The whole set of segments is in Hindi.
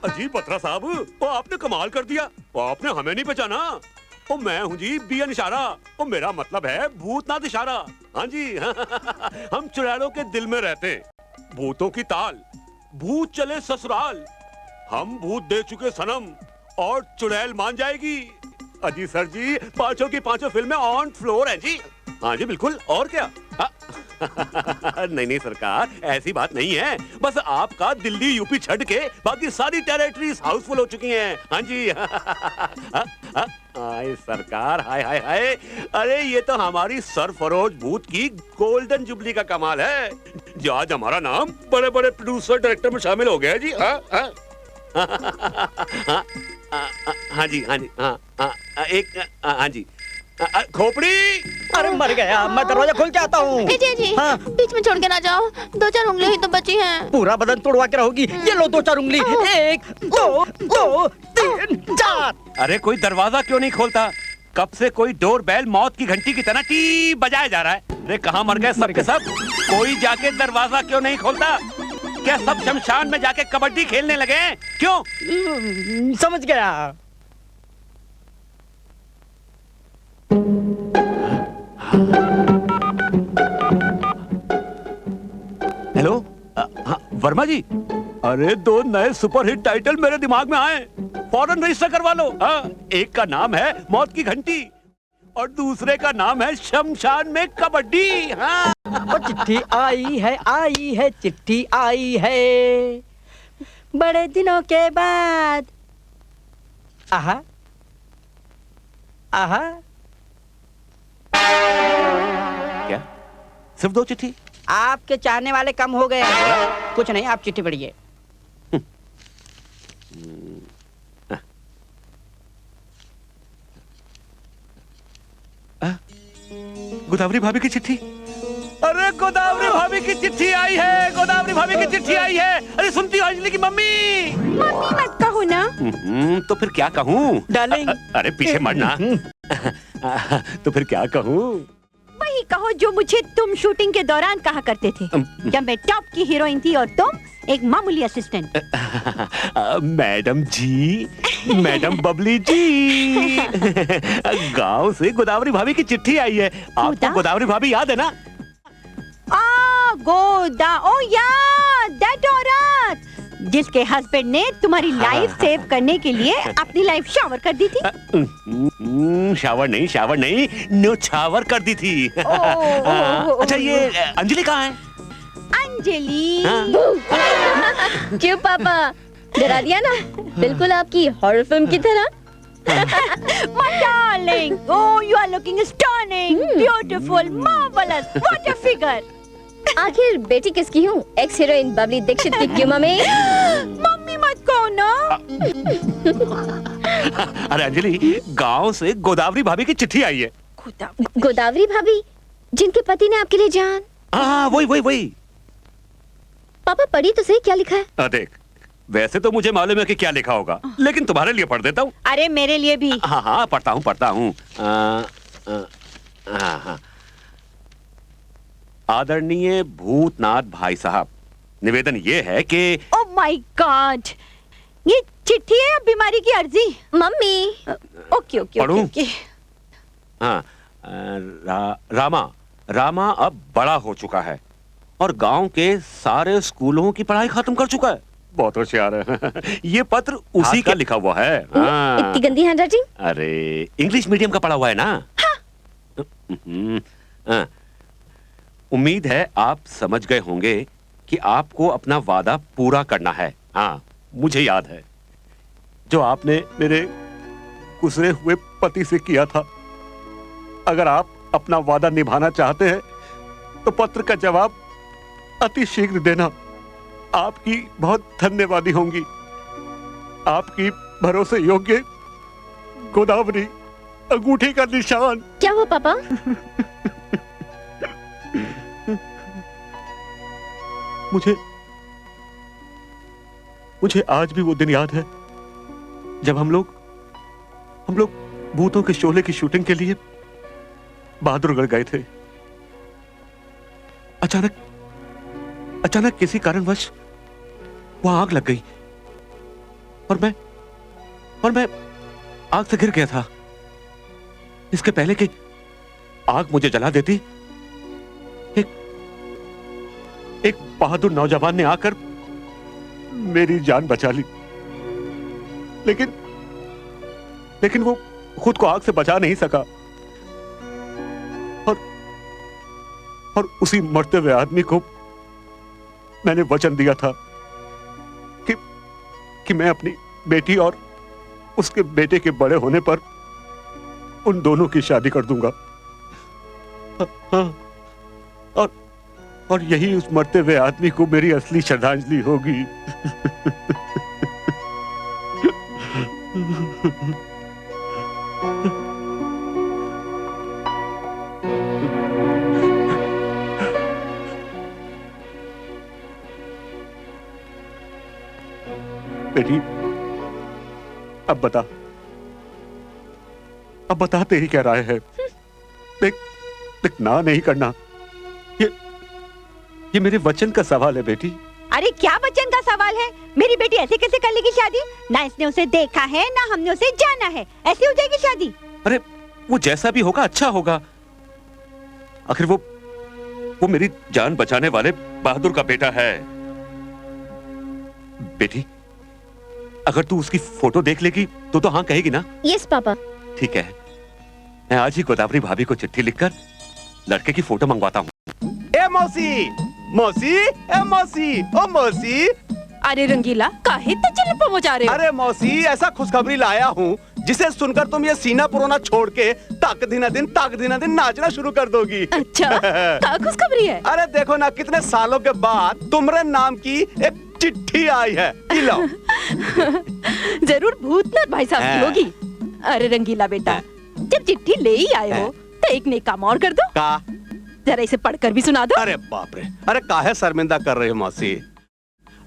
अजी पत्रा साहब, वो आपने कमाल कर दिया। वो आपने हमें नहीं पहचाना। वो मैं हूँ जी बियन इशारा। वो मेरा मतलब है भूतनाथ इशारा। हाँ जी हम चुड़ैलों के दिल में रहते हैं। भूतों की ताल, भूत चले ससुराल। हम भूत दे चुके सनम और चुड़ैल मान जाएगी। अजी सर जी, पांचों की पांचों फिल्में ऑन फ्लोर हैं जी। हाँ जी बिल्कुल, और क्या। नहीं नहीं सरकार, ऐसी बात नहीं है। बस आपका दिल्ली यूपी छड़ के बाकी सारी टेरिटरीज हाउसफुल हो चुकी हैं। हाँ जी हाय सरकार, हाय हाय हाय। अरे ये तो हमारी सरफरोश भूत की गोल्डन जुबली का कमाल है जो आज हमारा नाम बड़े बड़े प्रोड्यूसर डायरेक्टर में शामिल हो गया जी। हाँ जी हाँ जी एक हाँ जी खोपड़ी। अरे मर गया, मैं दरवाजा खोल के आता हूँ। जी हाँ? बीच में छोड़ के ना जाओ, 2-4 उंगली ही तो बची हैं। पूरा बदन तोड़वा के रहोगी। ये लो 2-4 उंगली। 1 2 2 3 4। अरे कोई दरवाजा क्यों नहीं खोलता? कब से कोई डोर बेल मौत की घंटी की तरह टी बजाया जा रहा है। अरे कहाँ मर गए सब के सब? कोई जाके दरवाजा क्यों नहीं खोलता? क्या सब शमशान में जाके कबड्डी खेलने लगे हैं? क्यों? समझ गया। हेलो वर्मा जी, अरे 2 नए सुपरहिट टाइटल मेरे दिमाग में आए, फौरन रजिस्टर करवा लो। एक का नाम है मौत की घंटी और दूसरे का नाम है शमशान में कबड्डी। हाँ। चिट्ठी आई है चिट्ठी आई है बड़े दिनों के बाद। आहा आहा। क्या सिर्फ 2 चिट्ठी? आपके चाहने वाले कम हो गए। कुछ नहीं, आप चिट्ठी पढ़िए। गोदावरी भाभी की चिट्ठी। अरे गोदावरी भाभी की चिट्ठी आई है, गोदावरी भाभी की चिट्ठी आई है। अरे सुनती हो अंजलि की मम्मी? मम्मी मत कहो ना। तो फिर क्या कहूँ डार्लिंग। अरे पीछे मरना। तो फिर क्या कहूँ? वही कहो जो मुझे तुम शूटिंग के दौरान कहा करते थे, जब मैं टॉप की हीरोइन थी और तुम एक मामूली असिस्टेंट। मैडम जी, मैडम बबली जी, गांव से गोदावरी भाभी की चिट्ठी आई है। आपको गोदावरी भाभी याद है ना? ओ या दैट औरत जिसके हस्बैंड ने तुम्हारी लाइफ सेव करने के लिए अपनी लाइफ शावर कर दी थी। शावर नहीं न्योछावर कर दी थी। अच्छा ये अंजलि कहाँ है? अंजलि क्यों पापा, डरा दिया ना? बिल्कुल आपकी हॉरर फिल्म की तरह। My darling, oh you are looking stunning, beautiful, marvelous, what a figure. आखिर बेटी किसकी हूँ? एक्स हीरोइन बबली दीक्षित की क्यों मम्मी? मम्मी मत कहो ना। अरे अंजलि, गांव से गोदावरी भाभी की चिट्ठी आई है। गोदावरी भाभी जिनके पति ने आपके लिए जान। हाँ वही। पापा पढ़ी तो सही, क्या लिखा है? देख, वैसे तो मुझे मालूम है कि क्या लिखा होगा, लेकिन तुम्हारे लिए पढ़ देता हूँ। अरे मेरे लिए भी। हाँ पढ़ता हूँ। आदरणीय भूतनाथ भाई साहब, निवेदन ये है कि ओह माय गॉड, ये चिट्ठी है या बीमारी की अर्जी? Mummy okay. हाँ, रामा अब बड़ा हो चुका है और गांव के सारे स्कूलों की पढ़ाई खत्म कर चुका है। बहुत होशियार है। ये पत्र उसी का लिखा हुआ है। इतनी गंदी हैंडराइटिंग? अरे इंग्लिश मीडियम का पढ़ा हुआ है ना। हाँ। उम्मीद है आप समझ गए होंगे कि आपको अपना वादा पूरा करना है। हाँ, मुझे याद है जो आपने मेरे गुजरे हुए पति से किया था। अगर आप अपना वादा निभाना चाहते हैं तो पत्र का जवाब अति शीघ्र देना। आपकी बहुत धन्यवादी होंगी। आपकी भरोसे योग्य गोदावरी, अंगूठी का निशान। क्या हुआ पापा? मुझे आज भी वो दिन याद है जब हम लोग भूतों के शोले की शूटिंग के लिए बहादुरगढ़ गए थे। अचानक किसी कारणवश वहां आग लग गई। और मैं आग से गिर गया था। इसके पहले कि आग मुझे जला देती, एक बहादुर नौजवान ने आकर मेरी जान बचा ली। लेकिन वो खुद को आग से बचा नहीं सका और उसी मरते हुए आदमी को मैंने वचन दिया था कि मैं अपनी बेटी और उसके बेटे के बड़े होने पर उन दोनों की शादी कर दूंगा। और यही उस मरते हुए आदमी को मेरी असली श्रद्धांजलि होगी। बेटी, अब बता तेरी क्या राय है? देख ना नहीं करना, ये मेरे वचन का सवाल है बेटी। अरे क्या वचन का सवाल है? मेरी बेटी ऐसे कैसे कर लेगी शादी? ना इसने उसे देखा है ना हमने उसे जाना है, ऐसे हो जाएगी शादी? अरे वो जैसा भी होगा अच्छा होगा। आखिर वो मेरी जान बचाने वाले बहादुर का बेटा है। बेटी, अगर तू उसकी फोटो देख लेगी तो हाँ कहेगी ना? Yes papa. ठीक है, मैं आज ही गोदावरी भाभी को चिट्ठी लिखकर लड़के की फोटो मंगवाता हूँ। ए मौसी, मौसी, ए मौसी, ओ मौसी। अरे रंगीला, काहे इतना चिल्ला मचा रहे हो? अरे मौसी, ऐसा खुशखबरी लाया हूँ जिसे सुनकर तुम ये सीना पुरोना छोड़ के ताक दिना दिन नाचना शुरू कर दोगी। अच्छा, क्या खुशखबरी है? अरे देखो ना, कितने सालों के बाद तुम्हारे नाम की एक चिट्ठी आई है। लो। जरूर भूतनाथ भाई साहब की होगी। अरे रंगीला बेटा, जब चिट्ठी ले ही आए हो तो एक नेक काम और कर दो। का? जरा इसे पढ़कर भी सुना दो। अरे बाप रे, अरे काहे शर्मिंदा कर रहे हो मौसी?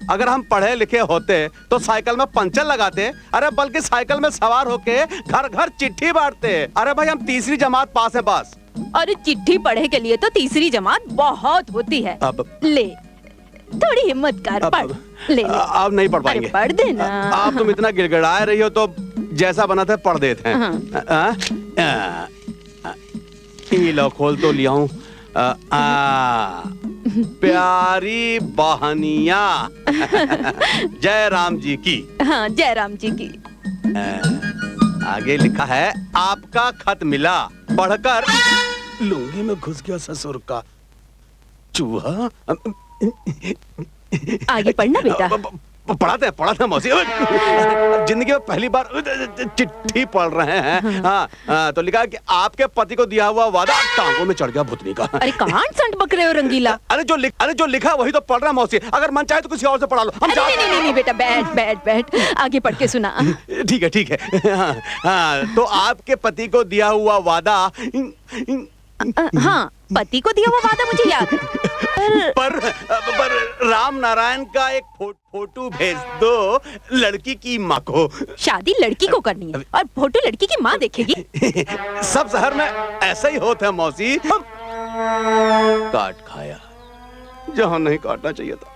अगर हम पढ़े लिखे होते तो साइकिल में पंचर लगाते, अरे बल्कि साइकिल में सवार होके घर घर चिट्ठी बांटते। अरे भाई, हम तीसरी जमात पास है बस। अरे चिट्ठी पढ़े के लिए तो तीसरी जमात बहुत होती है। अब ले, थोड़ी हिम्मत कर, पढ़ ले। अब नहीं पढ़ पाएंगे। पढ़ देना। आप तुम इतना गिड़गिड़ा रही हो तो जैसा बना था पढ़ देते हैं। लो, खोल तो लिया हूँ। प्यारी बहनिया, जय राम जी की। हाँ, जय राम जी की। आगे लिखा है, आपका खत मिला, पढ़कर लुंगी में घुस गया ससुर का चूहा। आगे पढ़ना बेटा। पढ़ाते हैं मौसी। जिंदगी में पहली बार चिट्ठी पढ़ रहे हैं। हाँ, तो लिखा है कि आपके पति को दिया हुआ वादा टांगों में चढ़ गया भुतनी का। अरे कहाँ संट बक रहे हो रंगीला? अरे जो लिखा वही तो पढ़ रहा है मौसी। अगर मन चाहे तो किसी और से पढ़ा लो। हम नहीं बेटा, बैठ, आगे पढ़ के सुना। ठीक है। हाँ, तो आपके पति को दिया हुआ वादा। हाँ, पति को दिया हुआ वादा मुझे याद है। पर राम नारायण का एक फोटो भेज दो लड़की की माँ को। शादी लड़की को करनी है और फोटो लड़की की माँ देखेगी। सब शहर में ऐसा ही होता है मौसी। काट खाया जहाँ नहीं काटना चाहिए था।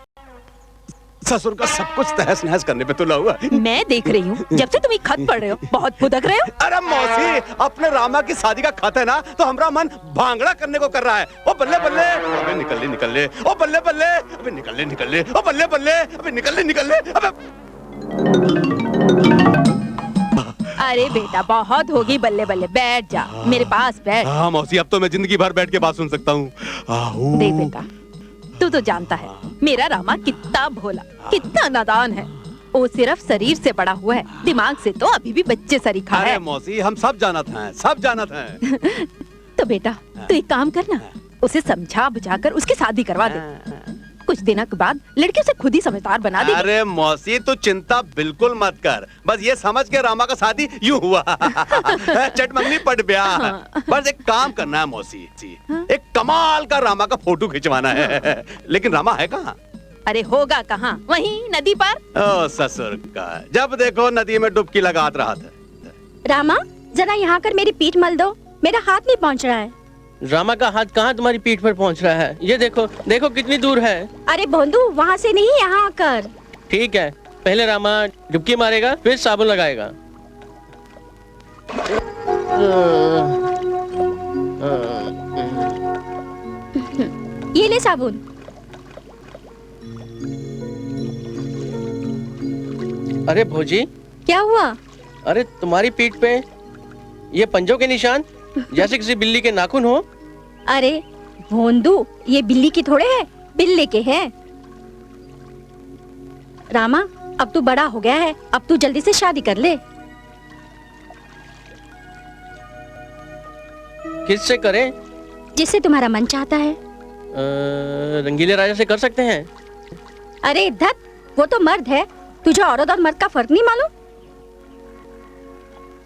ससुर का सब कुछ तहस नहस करने पे तुला हुआ। मैं देख रही हूँ, जब से तुम ये खत पढ़ रहे हो बहुत फुदक रहे हो। अरे मौसी, अपने रामा की शादी का खत है ना, तो हमारा मन भांगड़ा करने को कर रहा है। ओ बल्ले बल्ले, अबे निकल ले, ओ बल्ले बल्ले, अबे निकल ले, ओ बल्ले बल्ले, अबे निकल ले, अबे। अरे बेटा, बहुत होगी बल्ले बल्ले, बैठ जा, मेरे पास बैठ। हाँ मौसी, अब तो मैं जिंदगी भर बैठ के बात सुन सकता हूँ। देख बेटा, तू तो जानता है मेरा रामा कितना भोला, कितना नादान है। वो सिर्फ शरीर से बड़ा हुआ है, दिमाग से तो अभी भी बच्चे सरीखा है। अरे मौसी, हम सब जानत हैं। तो बेटा, तू एक काम करना, उसे समझा बुझाकर उसकी शादी करवा दे। कुछ दिनों के बाद लड़के उसे खुद ही समझदार बना दे। अरे मौसी, तू चिंता बिल्कुल मत कर। बस ये समझ के रामा का शादी यूं हुआ। चटमंगनी पट ब्याह। बस एक काम करना है मौसी, एक कमाल का रामा का फोटो खिंचवाना है। लेकिन रामा है कहाँ? अरे होगा कहाँ, वहीं नदी पर। ओ ससुर का, जब देखो नदी में डुबकी लगात रहा था। रामा, जरा यहाँ कर मेरी पीठ मल दो, मेरा हाथ नहीं पहुँच रहा है। रामा का हाथ कहाँ तुम्हारी पीठ पर पहुँच रहा है? ये देखो कितनी दूर है। अरे भोंदू, वहाँ से नहीं, यहाँ आकर। ठीक है, पहले रामा डुबकी मारेगा, फिर साबुन लगाएगा। ये ले साबुन। अरे भौजी, क्या हुआ? अरे तुम्हारी पीठ पे ये पंजों के निशान जैसे किसी बिल्ली के नाखून हो। अरे भोंदू, ये बिल्ली की थोड़े है, बिल्ली के हैं। रामा, अब तू बड़ा हो गया है, अब तू जल्दी से शादी कर ले। किससे करें? जिससे तुम्हारा मन चाहता है। रंगीले राजा से कर सकते हैं। अरे धत, वो तो मर्द है, तुझे औरत और मर्द का फर्क नहीं मालूम?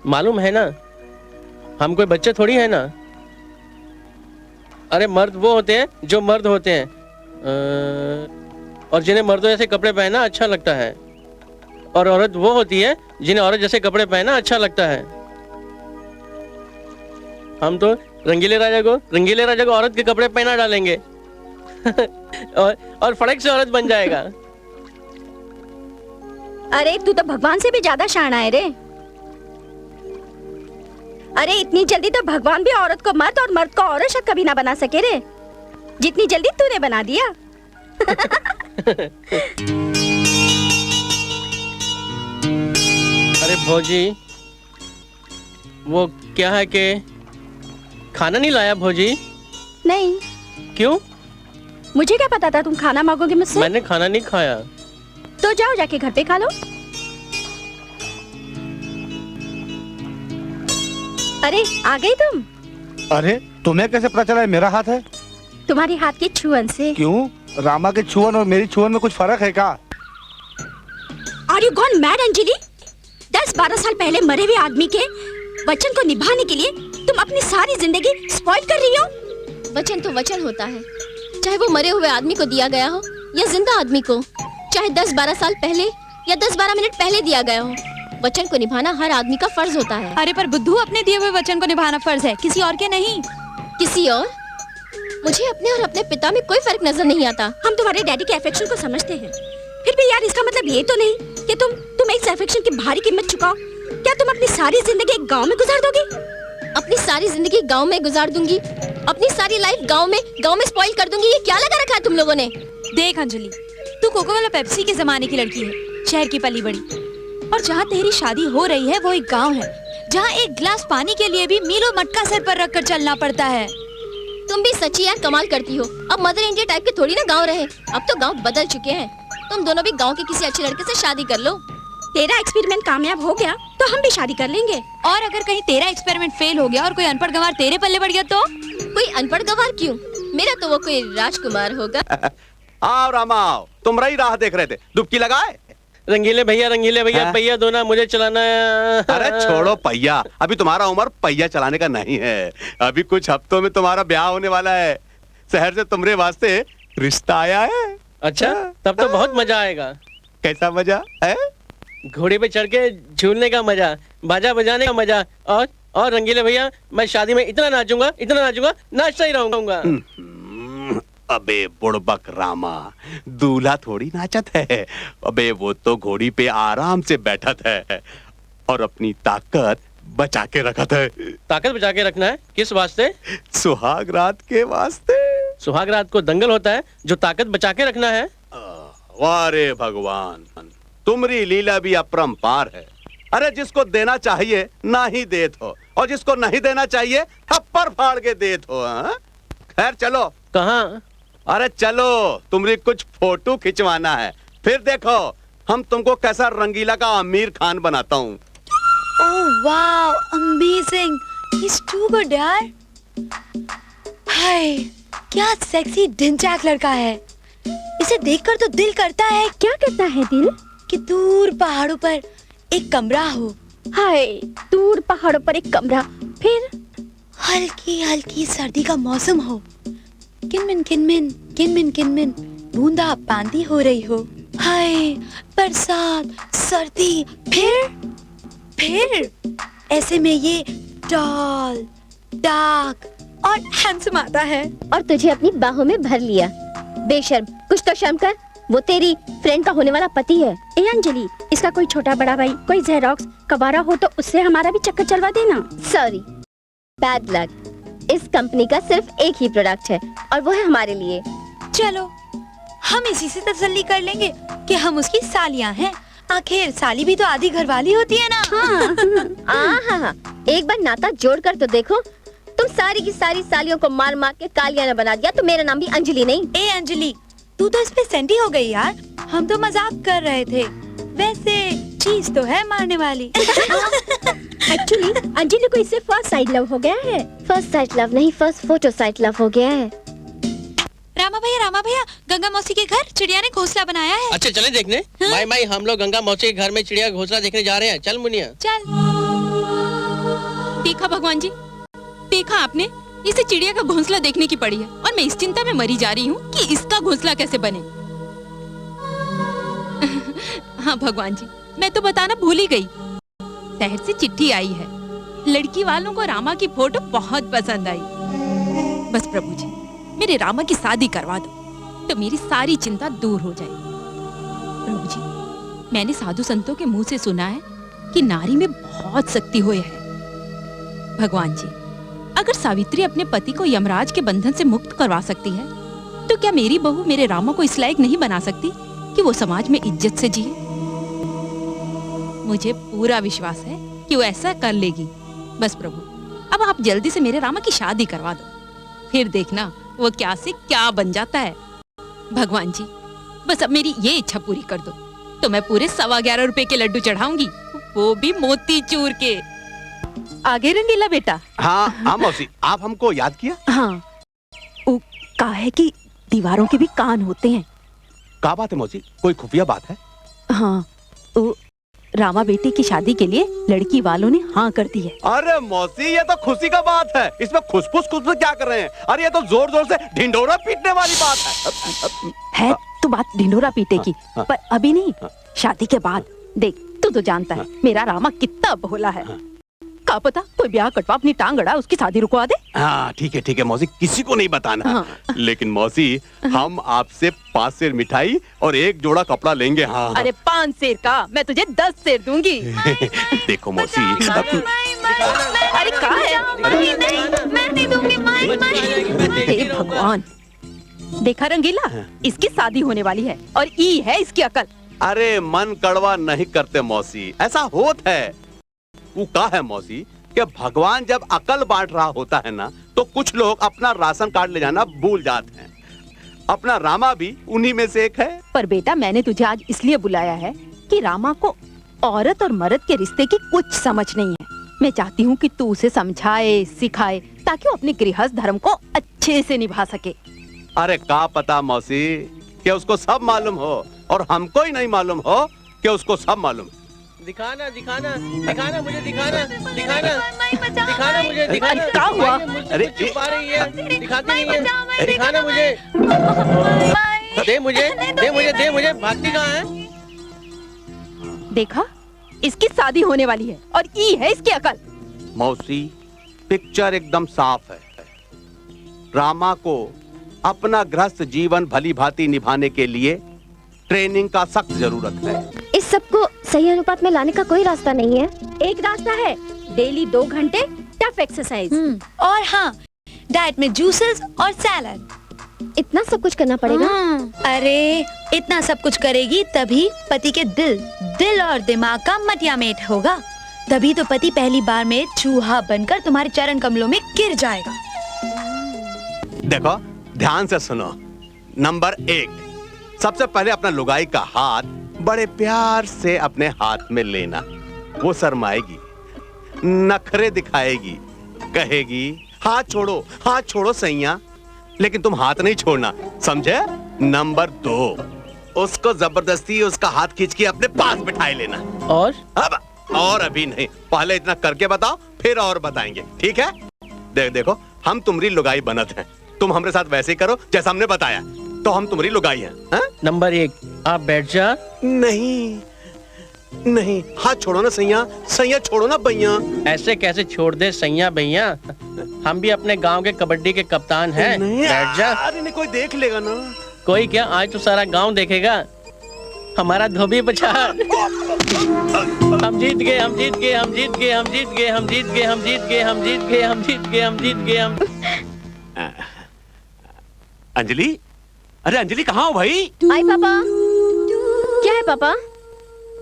मालूम है ना, हम कोई बच्चे थोड़ी है ना। अरे मर्द वो होते हैं जो मर्द होते हैं, और जिन्हें मर्दों जैसे कपड़े पहनना अच्छा लगता है, और औरत वो होती है जिन्हें औरत जैसे कपड़े पहनना अच्छा लगता है। हम तो रंगीले राजा को औरत के कपड़े पहना डालेंगे और फड़क से औरत बन जाएगा। अरे तू तो भगवान से भी ज्यादा शाना है रे। अरे इतनी जल्दी तो भगवान भी औरत को मर्द और मर्द को औरत शायद कभी ना बना सके रे, जितनी जल्दी तूने बना दिया। अरे भौजी, वो क्या है कि खाना नहीं लाया भौजी? नहीं। क्यों? मुझे क्या पता था तुम खाना मांगोगे मुझसे? मैंने खाना नहीं खाया। तो जाओ जाके घर पे खा लो। अरे आ गई तुम? अरे तुम्हें कैसे पता चला है मेरा हाथ है? तुम्हारी हाथ की छुअन से। क्यों? रामा के छुअन और मेरी छुअन में कुछ फर्क है क्या? Are you gone mad, Anjali? 10-12 साल पहले मरे हुए आदमी के वचन को निभाने के लिए तुम अपनी सारी जिंदगी स्पॉइल कर रही हो। वचन तो वचन होता है, चाहे वो मरे हुए आदमी को दिया गया हो या जिंदा आदमी को, चाहे 10-12 साल पहले या 10-12 मिनट पहले दिया गया हो। वचन को निभाना हर आदमी का फर्ज होता है। अरे पर बुद्धू, अपने दिए हुए वचन को निभाना फर्ज है, किसी और के नहीं। किसी और? मुझे अपने और अपने पिता में कोई फर्क नजर नहीं आता। हम तुम्हारे डैडी के अफेक्शन को समझते हैं, फिर भी यार इसका मतलब ये तो नहीं कि तुम एक अफेक्शन की भारी कीमत चुकाओ। क्या तुम अपनी सारी जिंदगी एक गांव में गुजार दोगे? अपनी सारी जिंदगी गांव में गुजार दूंगी, अपनी सारी लाइफ गांव में स्पॉइल कर दूंगी। ये क्या लगा रखा है तुम लोगों ने? देख अंजलि, तू कोको कोला पेप्सी के जमाने की लड़की है, शहर की पली बड़ी, और जहाँ तेरी शादी हो रही है वो एक गांव है, जहाँ एक गिलास पानी के लिए भी मीलों मटका सर पर रखकर चलना पड़ता है। तुम भी सच्ची यार कमाल करती हो। अब मदर इंडिया टाइप के थोड़ी ना गांव रहे, अब तो गांव बदल चुके हैं। तुम दोनों भी गांव के किसी अच्छे लड़के से शादी कर लो। तेरा एक्सपेरिमेंट कामयाब हो गया तो हम भी शादी कर लेंगे। और अगर कहीं तेरा एक्सपेरिमेंट फेल हो गया और कोई अनपढ़ गंवार तेरे पल्ले पड़ गया तो? कोई अनपढ़ गंवार क्यों, मेरा तो वो कोई राजकुमार होगा। आओ रामा आओ, तुम रही राह देख रहे थे, डुबकी लगाए? रंगीले भैया पहिया दो ना, मुझे चलाना है। अरे छोड़ो पहिया, अभी तुम्हारा उम्र पहिया चलाने का नहीं है। अभी कुछ हफ्तों में तुम्हारा ब्याह होने वाला है, शहर से तुम्हारे वास्ते रिश्ता आया है। अच्छा, तब तो बहुत मजा आएगा। कैसा मजा है? घोड़े पे चढ़ के झूलने का मजा, बाजा बजाने का मजा, और रंगीले भैया मैं शादी में इतना नाचूंगा नाचता ही रहूंगा। अबे बुड़बक रामा, दूल्हा थोड़ी नाचत है। अबे वो तो घोड़ी पे आराम से बैठत है और अपनी ताकत बचा के रखत है। ताकत बचा के रखना है? किस वास्ते? सुहाग रात के वास्ते। सुहाग रात को दंगल होता है जो ताकत बचा के रखना है। वाह रे भगवान, तुम्हारी लीला भी अपरंपार है। अरे जिसको देना चाहिए ना ही देत हो, और जिसको नहीं देना चाहिए थप्पड़ फाड़ के देत हो। खैर चलो। कहाँ? अरे चलो, तुम्हारी कुछ फोटो खिंचवाना है, फिर देखो हम तुमको कैसा रंगीला का आमिर खान बनाता हूँ। Oh wow, amazing, he's too good यार। हाय, क्या सेक्सी ढिंचैक लड़का है। इसे देखकर तो दिल करता है। क्या करता है दिल? कि दूर पहाड़ों पर एक कमरा हो। हाय, दूर पहाड़ों पर एक कमरा, फिर हल्की हल्की सर्दी का मौसम हो, किनमिन किनमिन किनमिन किनमिन बूंदा बांदी हो रही हो। हाय, बरसात, सर्दी, फिर ऐसे में ये टॉल, डार्क और हैंडसम आता है। और तुझे अपनी बाहों में भर लिया। बेशर्म, कुछ तो शर्म कर। वो तेरी फ्रेंड का होने वाला पति है। ए अंजलि, इसका कोई छोटा बड़ा भाई, कोई जेरोक्स कबारा हो तो उससे हमारा भी चक्कर चलवा देना। Sorry, bad luck. इस कंपनी का सिर्फ एक ही प्रोडक्ट है और वो है हमारे लिए। चलो हम इसी से तसल्ली कर लेंगे कि हम उसकी सालियां हैं। आखिर साली भी तो आधी घरवाली होती है ना। हाँ, एक बार नाता जोड़ कर तो देखो। तुम सारी की सारी सालियों को मार मार के कालियाना बना दिया तो मेरा नाम भी अंजलि नहीं। ए अंजलि, तू तो इस पे सेंटी हो गई यार। हम तो मजाक कर रहे थे, वैसे चीज तो है मारने वाली। एक्चुअली अंजलि को इससे फर्स्ट साइड लव हो गया है। फर्स्ट साइट लव नहीं, फर्स्ट फोटो साइट लव हो गया है। रामा भैया, गंगा मौसी के घर चिड़िया ने घोंसला बनाया है। अच्छा चले देखने। माई माई, हम लोग गंगा मौसी के घर में चिड़िया घोंसला देखने जा रहे हैं। चल मुनिया चल। देखा भगवान जी, देखा आपने, इसे चिड़िया का घोंसला देखने की पड़ी है और मैं इस चिंता में मरी जा रही हूँ कि इसका घोंसला कैसे बने। हाँ भगवान जी, मैं तो बताना भूल ही गई। शहर से चिट्ठी आई है, लड़की वालों को रामा की फोटो बहुत पसंद आई। बस प्रभु जी, मेरे रामा की शादी करवा दो तो मेरी सारी चिंता दूर हो जाए। प्रभु जी, मैंने साधु संतों के मुंह से सुना है कि नारी में बहुत शक्ति होए है। भगवान जी, अगर सावित्री अपने पति को यमराज के बंधन से मुक्त करवा सकती है तो क्या मेरी बहू मेरे रामा को इस लायक नहीं बना सकती कि वो समाज में इज्जत से जिए? मुझे पूरा विश्वास है कि वो ऐसा कर लेगी। बस प्रभु, अब आप जल्दी से मेरे रामा की शादी करवा दो, फिर देखना वो क्या से क्या बन जाता है। भगवान जी, बस अब मेरी ये इच्छा पूरी कर दो तो मैं पूरे 11.25 रुपए के लड्डू चढ़ाऊंगी, वो भी मोती चूर के। आगे रंगीला बेटा। हाँ मौसी, आप हमको याद किया? हाँ, वो कहा है कि दीवारों के भी कान होते हैं। क्या बात है मौसी, कोई खुफिया बात है? हाँ, वो रामा बेटी की शादी के लिए लड़की वालों ने हाँ कर दी है। अरे मौसी, ये तो खुशी का बात है, इसमें खुशफुस क्या कर रहे हैं? अरे ये तो जोर जोर से ढिंढोरा पीटने वाली बात है तो बात ढिंढोरा पीटे की, पर अभी नहीं, शादी के बाद। देख, तू तो जानता है मेरा रामा कितना भोला है। क्या पता कोई ब्याह कटवा अपनी टांग अड़ा उसकी शादी रुकवा दे। हाँ ठीक है मौसी, किसी को नहीं बताना। हाँ। लेकिन मौसी, हम आपसे 5 सेर मिठाई और 1 जोड़ा कपड़ा लेंगे। हाँ। अरे 5 सेर का मैं तुझे 10 सेर दूंगी। देखो मौसी, अरे कहा है? मैं नहीं दूंगी। हे भगवान, देखा रंगीला, इसकी शादी होने वाली है और ई है इसकी अकल। अरे मन कड़वा नहीं करते मौसी, ऐसा होता है। वो क्या है मौसी कि भगवान जब अकल बांट रहा होता है ना, तो कुछ लोग अपना राशन कार्ड ले जाना भूल जाते हैं। अपना रामा भी उन्हीं में से एक है। पर बेटा, मैंने तुझे आज इसलिए बुलाया है कि रामा को औरत और मर्द के रिश्ते की कुछ समझ नहीं है। मैं चाहती हूँ कि तू उसे समझाए, सिखाए, ताकि वो अपने गृहस्थ धर्म को अच्छे से निभा सके। अरे क्या पता मौसी कि उसको सब मालूम हो और हमको ही नहीं मालूम हो कि उसको सब मालूम। दिखाना मुझे, दिखाना मुझे, दिखाना। क्या हुआ? अरे छुपा रही है, दिखाती नहीं है। दिखाना मुझे, दे मुझे। भागती कहाँ है? देखा, इसकी शादी होने वाली है और ई है इसकी अकल। मौसी, पिक्चर एकदम साफ है। रामा को अपना गृहस्थ जीवन भली भांति निभाने के लिए ट्रेनिंग का सख्त जरूरत है। इस सबको सही अनुपात में लाने का कोई रास्ता नहीं है। एक रास्ता है, डेली 2 घंटे टफ एक्सरसाइज। और हाँ, डाइट में जूसेस और सैलड। इतना सब कुछ करना पड़ेगा? अरे इतना सब कुछ करेगी तभी पति के दिल और दिमाग का मटियामेट होगा। तभी तो पति पहली बार में चूहा बनकर तुम्हारे चरण कमलों में गिर जाएगा। देखो, ध्यान से सुनो। नंबर 1, सबसे पहले अपना लुगाई का हाथ बड़े प्यार से अपने हाथ में लेना। वो शर्माएगी, नखरे दिखाएगी, कहेगी हाथ छोड़ो सैया, लेकिन तुम हाथ नहीं छोड़ना, समझे? नंबर 2, उसको जबरदस्ती उसका हाथ खींच के अपने पास बिठाए लेना। और अभी नहीं, पहले इतना करके बताओ, फिर और बताएंगे, ठीक है? देखो, हम तुम्हारी लुगाई बनत हैं, तुम हमारे साथ वैसे ही करो जैसा हमने बताया, तो हम तुम्हारी लुगाई हैं। नंबर 1, आप बैठ जा। नहीं, हाथ छोड़ो ना सैया छोड़ो ना भैया। ऐसे कैसे छोड़ दे सैया भैया, हम भी अपने गांव के कबड्डी के कप्तान हैं। बैठ जा। अरे नहीं, कोई देख लेगा ना। कोई क्या, आज तो सारा गांव देखेगा हमारा धोबी बचार। हम जीत गए, हम जीत गए, हम जीत गए, हम जीत गए, हम जीत गए, हम जीत गए, हम जीत गए, हम जीत गए, हम जीत गए, हम। अंजलि, अरे अंजलि कहाँ हो भाई? आई पापा। क्या है पापा?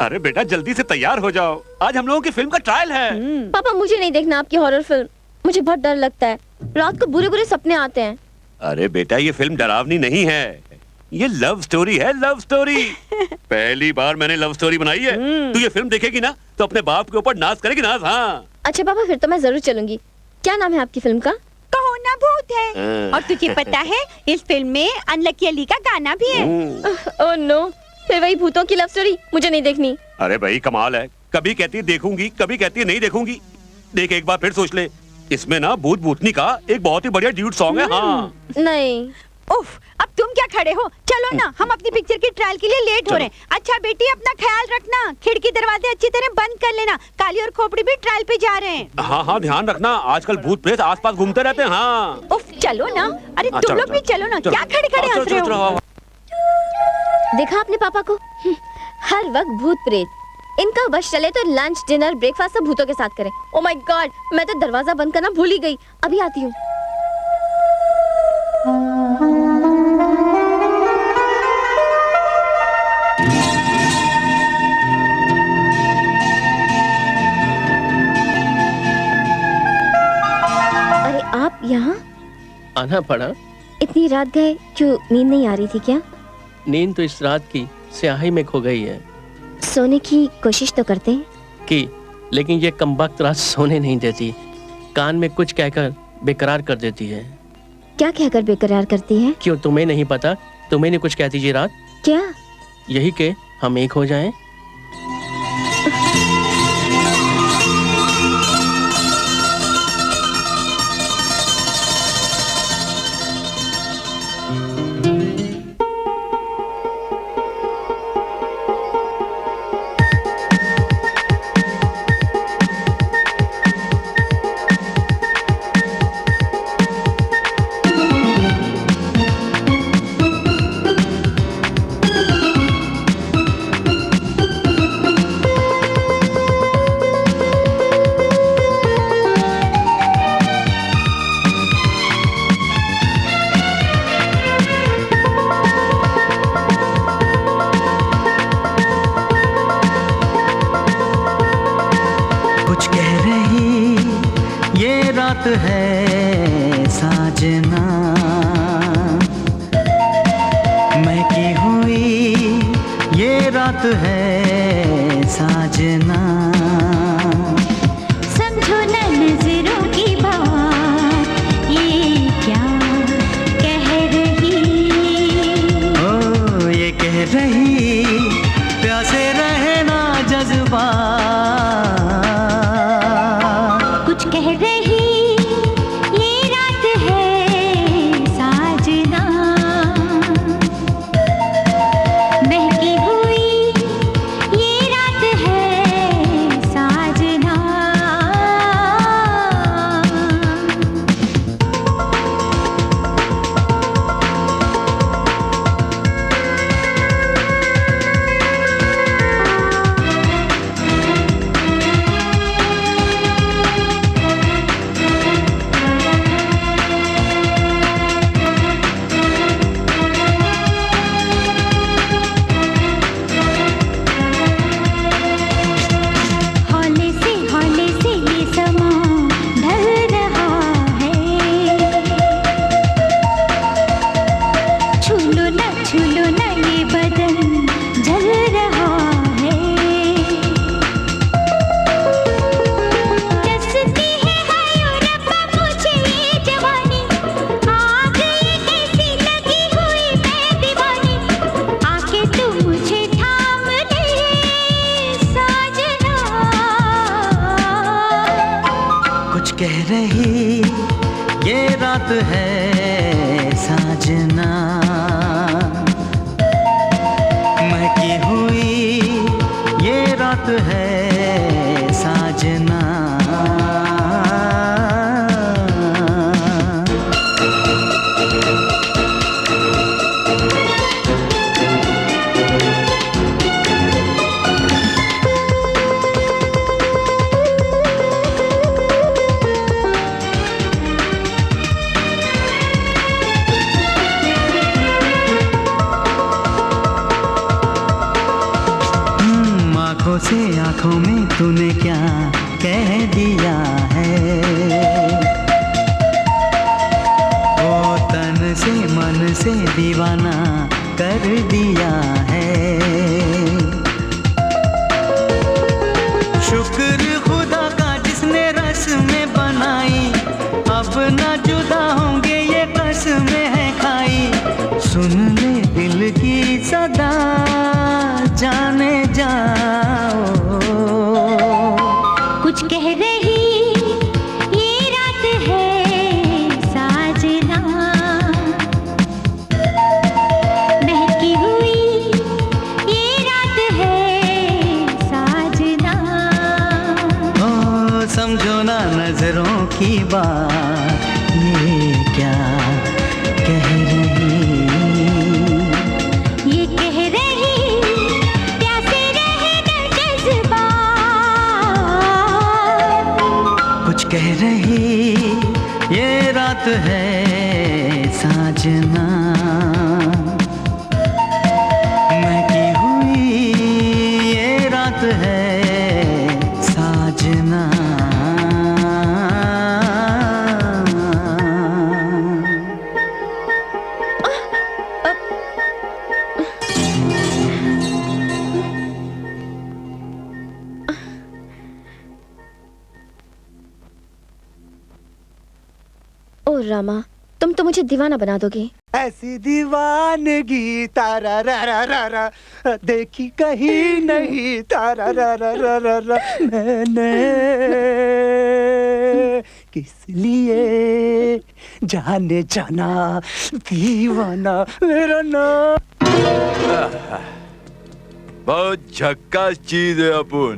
अरे बेटा जल्दी से तैयार हो जाओ, आज हम लोगों की फिल्म का ट्रायल है। पापा मुझे नहीं देखना आपकी हॉरर फिल्म, मुझे बहुत डर लगता है, रात को बुरे बुरे सपने आते हैं। अरे बेटा ये फिल्म डरावनी नहीं है, ये लव स्टोरी है, लव स्टोरी। पहली बार मैंने लव स्टोरी बनाई है। तू ये फिल्म देखेगी ना तो अपने बाप के ऊपर नाज करेगी, नाज। हाँ अच्छा पापा, फिर तो मैं जरूर चलूंगी। क्या नाम है आपकी फिल्म का? कहो ना भूत है। और तुझे पता है इस फिल्म में अनलकी अली का गाना भी है। ओह नो, फिर वही भूतों की लव स्टोरी, मुझे नहीं देखनी। अरे भाई कमाल है, कभी कहती है देखूंगी, कभी कहती है नहीं देखूंगी। देख एक बार फिर सोच ले, इसमें ना भूत भूतनी का एक बहुत ही बढ़िया ड्यूट सॉन्ग है। हाँ नहीं। उफ, अब तुम क्या खड़े हो, चलो ना, हम अपनी पिक्चर की ट्रायल के लिए लेट हो रहे हैं। अच्छा बेटी अपना ख्याल रखना, खिड़की दरवाजे अच्छी तरह बंद कर लेना, काली और खोपड़ी भी ट्रायल पे जा रहे हैं। हाँ हाँ ध्यान रखना, आजकल भूत प्रेत आसपास घूमते रहते हैं। हाँ उफ चलो ना, अरे तुम लोग भी चलो ना, क्या खड़े खड़े हंस रहे हो? देखा आपने पापा को, हर वक्त भूत प्रेत। इनका बस चले तो लंच डिनर ब्रेकफास्ट सब भूतों के साथ करें। ओह माय गॉड, मैं तो दरवाजा बंद करना भूल ही गई, अभी आती हूँ। अरे आप यहाँ? आना पड़ा। इतनी रात गए, क्यों नींद नहीं आ रही थी क्या? नींद तो इस रात की स्याही में खो गई है। सोने की कोशिश तो करते हैं की, लेकिन ये कमबख्त रात सोने नहीं देती, कान में कुछ कहकर बेकरार कर देती है। क्या कहकर बेकरार करती है? क्यों तुम्हें नहीं पता? तुम्हें नहीं कुछ कहती जी रात? क्या? यही के हम एक हो जाएं। है साजना, महकी हुई ये रात है साजना। समझो न नजरों की बात, ये क्या कह रही? ओ ये कह रही प्यासे रहना जज्बा, कुछ कह रही कह रही ये रात है साजना, महकी हुई ये रात है साजना। तूने क्या कह दिया है, ओ तन से मन से दीवाना कर दिया है। शुक्र खुदा का जिसने रस में बनाई, अब ना जुदा होंगे ये कसमें है खाई। सुन ले दिल की सदा, जाने जाओ कुछ कह रही ये रात है साजना, बहकी हुई ये रात है साजना। ओ समझो ना नजरों की बात, ये क्या कह रही, ये कह रही प्यासे रहेगा जज्बात, कुछ कह रही ये रात है साजना। महकी हुई ये रात है साजना। ओ रामा, तुम तो मुझे दीवाना बना दोगे। ऐसी दीवानगी तारा रा रा रा रा, देखी कहीं नहीं तारा रा रा रा रा रा। मैंने किस लिए जाने जाना दीवाना मेरा नाम। बहुत झक्कास चीज है अपुन,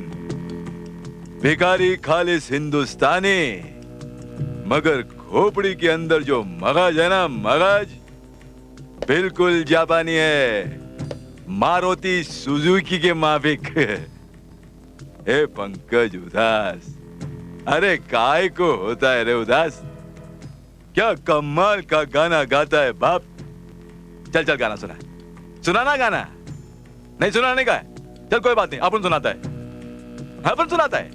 भिखारी खालिस हिंदुस्तानी, मगर खोपड़ी के अंदर जो मगज है ना, मगज बिल्कुल जापानी है, मारुति सुजुकी के माफिक। ए पंकज उदास, अरे काय को होता है रे उदास, क्या कमाल का गाना गाता है बाप। चल चल गाना सुना, सुनाना गाना, नहीं सुनाने का है, चल कोई बात नहीं, अपन सुनाता है, अपन सुनाता है।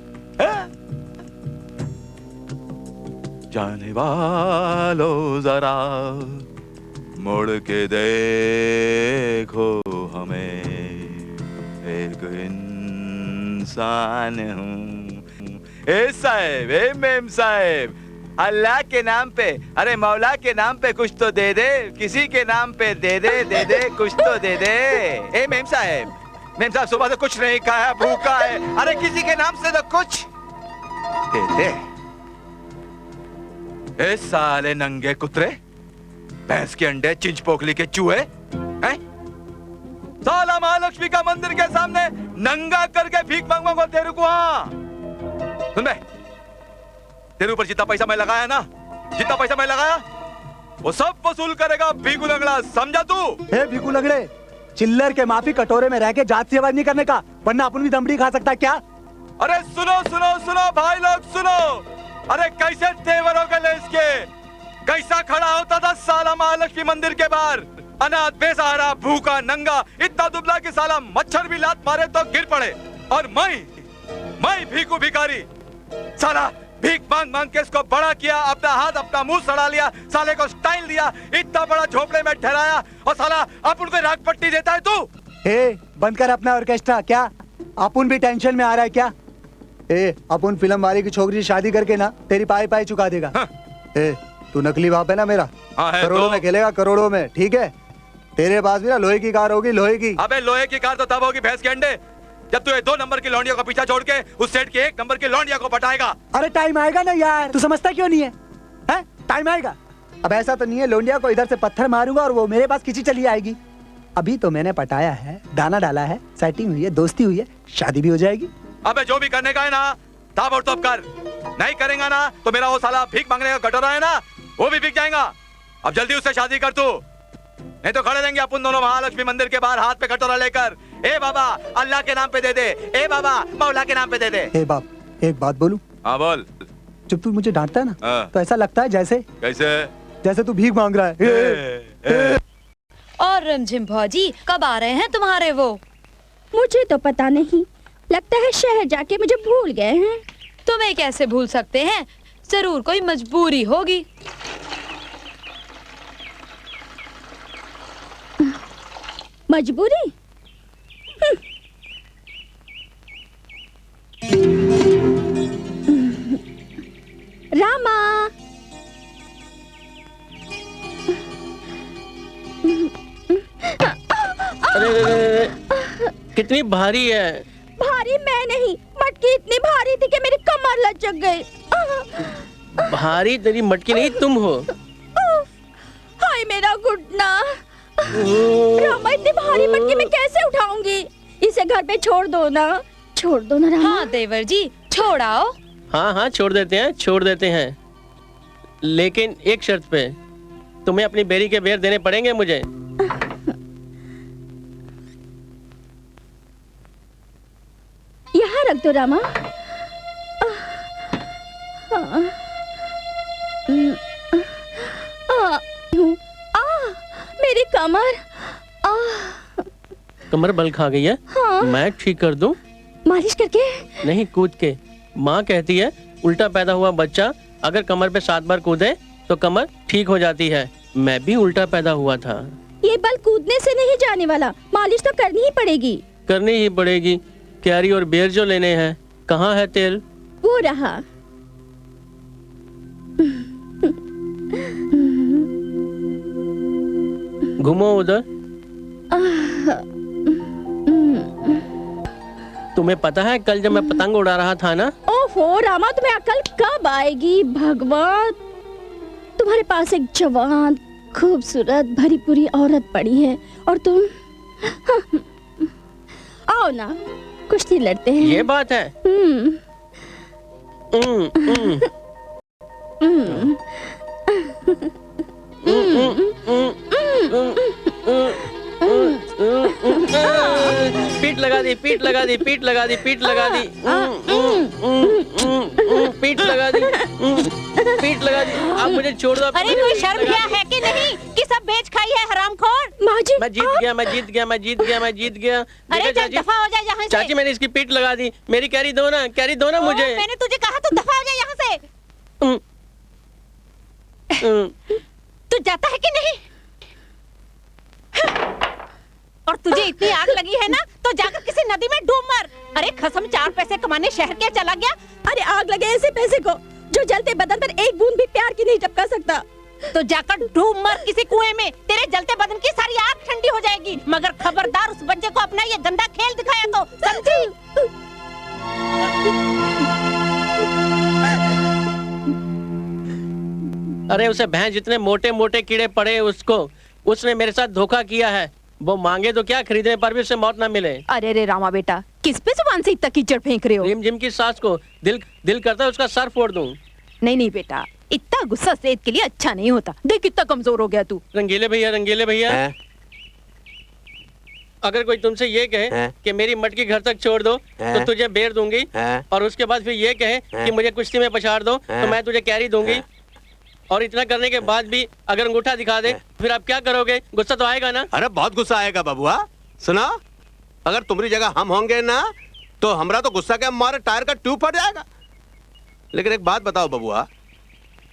जाने वालों जरा मुड़ के देखो हमें, एक इंसान हूँ। ए साहेब, ए मेम साहेब, अल्लाह के नाम पे, अरे मौला के नाम पे कुछ तो दे दे, किसी के नाम पे दे दे कुछ तो दे दे। ए मेम साहेब सुबह से कुछ नहीं खाया, भूखा है, अरे किसी के नाम से तो कुछ दे दे। ए साले नंगे कुतरे, भैंस के अंडे, चिंच पोखली के चूहे हैं? साला महालक्ष्मी का मंदिर के सामने नंगा करके भीख मांगूंगा तेरे को। हाँ सुन बे, तेरे ऊपर जितना पैसा मैं लगाया ना, जितना पैसा मैं लगाया वो सब वसूल करेगा भीखू लंगड़ा, समझा तू? हे भीखू लंगड़े, चिल्लर के माफी कटोरे में रह के जात से आवाज नहीं करने का, वरना अपन भी दमड़ी खा सकता है क्या? अरे सुनो सुनो सुनो भाई लोग सुनो, अरे कैसे तेवर हो गए इसके, कैसा खड़ा होता था साला महालक्ष्मी मंदिर के बाहर, अनाथ बेसहारा भूखा नंगा, इतना दुबला कि साला मच्छर भी लात मारे तो गिर पड़े। और मैं भीखू भिखारी, साला भीख मांग मांग के इसको बड़ा किया, अपना हाथ अपना मुंह सड़ा लिया, साले को स्टाइल दिया, इतना बड़ा झोपड़े में ठहराया, और साला अपन को राग पट्टी देता है तू। ए बंद कर अपना ऑर्केस्ट्रा, क्या अपन भी टेंशन में आ रहा है क्या? ए अपन फिल्म वाली की छोकरी से शादी करके ना तेरी पाई पाई चुका देगा। हाँ। ए तू नकली बाप है ना मेरा, करोड़ों में खेलेगा, करोड़ों में, ठीक है? तेरे पास भी ना लोहे की कार होगी, लोहे की। अबे लोहे की कार तो तब होगी भैंस के अंडे, जब तू 2 नंबर की लौंडिया को पीछा छोड़ के उस सेठ के 1 नंबर की लौंडिया को पटाएगा। अरे टाइम आएगा ना यार, तू समझता क्यों नहीं है? हैं? टाइम आएगा। अब ऐसा तो नहीं है लौंडिया को इधर से पत्थर मारूंगा और वो मेरे पास खींची चली आएगी। अभी तो मैंने पटाया है, दाना डाला है, सेटिंग हुई है, दोस्ती हुई है, शादी भी हो जाएगी। अबे जो भी करने का है ना ताबड़तोड़ कर, नहीं करेगा ना तो मेरा वो साला भीख मांगने का कटोरा है ना वो भी बिक जाएगा। अब जल्दी उससे शादी कर तू, नहीं तो खड़े रहेंगे अपन दोनों महालक्ष्मी मंदिर के बाहर हाथ पे कटोरा लेकर। ए बाबा अल्लाह के नाम पे दे दे, ए बाबा मौला के नाम पे दे दे। ए बाप एक बात बोलूं? हाँ बोल। जब तू मुझे डांटता है ना तो ऐसा लगता है जैसे जैसे तू भीख मांग रहा है। और रिमझिम भौजी कब आ रहे हैं तुम्हारे वो? मुझे तो पता नहीं, लगता है शहर जाके मुझे भूल गए हैं। तुम्हें कैसे भूल सकते हैं, जरूर कोई मजबूरी होगी। मजबूरी? रामा, अरे कितनी भारी है। भारी मैं नहीं, मटकी इतनी भारी थी कि मेरी कमर लचक गई। भारी तेरी मटकी नहीं, तुम हो। हाय मेरा घुटना। रामा, इतनी भारी मटकी मैं कैसे उठाऊंगी? इसे घर पे छोड़ दो ना, छोड़ दो ना रामा। हाँ देवर जी, छोड़ आओ। हाँ हाँ छोड़ देते हैं, छोड़ देते हैं, लेकिन एक शर्त पे। तुम्हें अपनी बेरी के बेर देने पड़ेंगे मुझे। यहाँ रख दो रामा। मेरी कमर। कमर बल खा गई है। हाँ। मैं ठीक कर दूं? मालिश करके? नहीं, कूद के। माँ कहती है उल्टा पैदा हुआ बच्चा अगर कमर पे 7 बार कूदे तो कमर ठीक हो जाती है। मैं भी उल्टा पैदा हुआ था। ये बल कूदने से नहीं जाने वाला, मालिश तो करनी ही पड़ेगी। करनी ही पड़ेगी। कैरी और बेर जो लेने हैं, कहाँ है तेल? वो रहा। घूमो उधर। तुम्हें पता है कल जब मैं पतंग उड़ा रहा था ना? ओहो रामा, तुम्हें अकल कब आएगी? भगवान, तुम्हारे पास एक जवान, खूबसूरत, भरी पूरी औरत पड़ी है और तुम आओ ना, कुश्ती लड़ते हैं। ये बात है। पीठ लगा दी, पीठ लगा दी, पीठ लगा दी, पीठ लगा दी, पीठ लगा दी, पीठ लगा दी। आप मुझे छोड़ दो। अरे कोई शर्म क्या है कि नहीं कि सब बेच खाई है हरामखोर। माँ जी, मैं जीत गया, मैं जीत गया, मैं जीत गया, मैं जीत गया। अरे चल दफा हो जा यहाँ से। चाची मैंने इसकी पीठ लगा दी। मेरी कैरी दो ना, कैरी दो ना मुझे। मैंने तुझे कहा तो दफा हो जा यहाँ से। तू जाता है कि नहीं? और तुझे इतनी आग लगी है ना तो जाकर किसी नदी में डूब मर। अरे खसम 4 पैसे कमाने शहर क्या चला गया? अरे आग लगे ऐसे पैसे को जो जलते बदन पर एक बूंद भी प्यार की नहीं टपका सकता। तो जाकर डूब मर किसी कुएं में, तेरे जलते बदन की सारी आग ठंडी हो जाएगी। मगर खबरदार उस बच्चे को अपना ये गंदा खेल दिखाया तो, समझी? अरे उसे भैंस जितने मोटे मोटे कीड़े पड़े उसने मेरे साथ धोखा किया है। वो मांगे तो क्या, खरीदने पर भी उसे मौत ना मिले। अरे रे रामा बेटा, किस पे जुबान से इतना कीचड़ फेंक रहे हो? रिम जिम की सास को दिल करता है उसका सर फोड़ दूं। नहीं नहीं बेटा, इतना गुस्सा सेहत के लिए अच्छा नहीं होता। देख कितना कमजोर हो गया तू। रंगीले भैया, रंगीले भैया, अगर कोई तुमसे ये कहे कि मेरी मटकी घर तक छोड़ दो तो तुझे बेर दूंगी, और उसके बाद फिर ये कहे कि मुझे कुश्ती में पछाड़ दो तो मैं तुझे कैरी दूंगी, और इतना करने के बाद भी अगर अंगूठा दिखा दे, फिर आप क्या करोगे? गुस्सा तो आएगा ना? अरे बहुत गुस्सा आएगा बबुआ। सुना, अगर तुम्हारी जगह हम होंगे ना तो हमरा तो गुस्सा के मारे टायर का ट्यूब फट जाएगा। लेकिन एक बात बताओ बबुआ,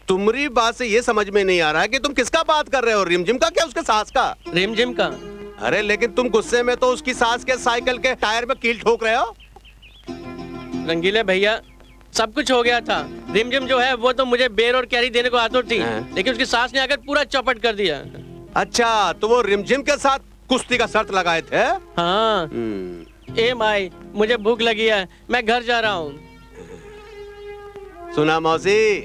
तुम्हारी बात से ये समझ में नहीं आ रहा है कि तुम किसका बात कर रहे हो, रिमझिम का क्या उसके सास का? रिमझिम का। अरे लेकिन तुम गुस्से में तो उसकी सास के साइकिल के टायर में कील ठोक रहे हो। रंगीले भैया, सब कुछ हो गया था। रिमझिम जो है वो तो मुझे बेर और कैरी देने को आतुर थी, लेकिन उसकी सास ने आकर पूरा चौपट कर दिया। अच्छा, तो वो रिमझिम के साथ कुश्ती का शर्त लगाए थे? हाँ। ए माई, मुझे भूख लगी है, मैं घर जा रहा हूँ। सुना मौसी,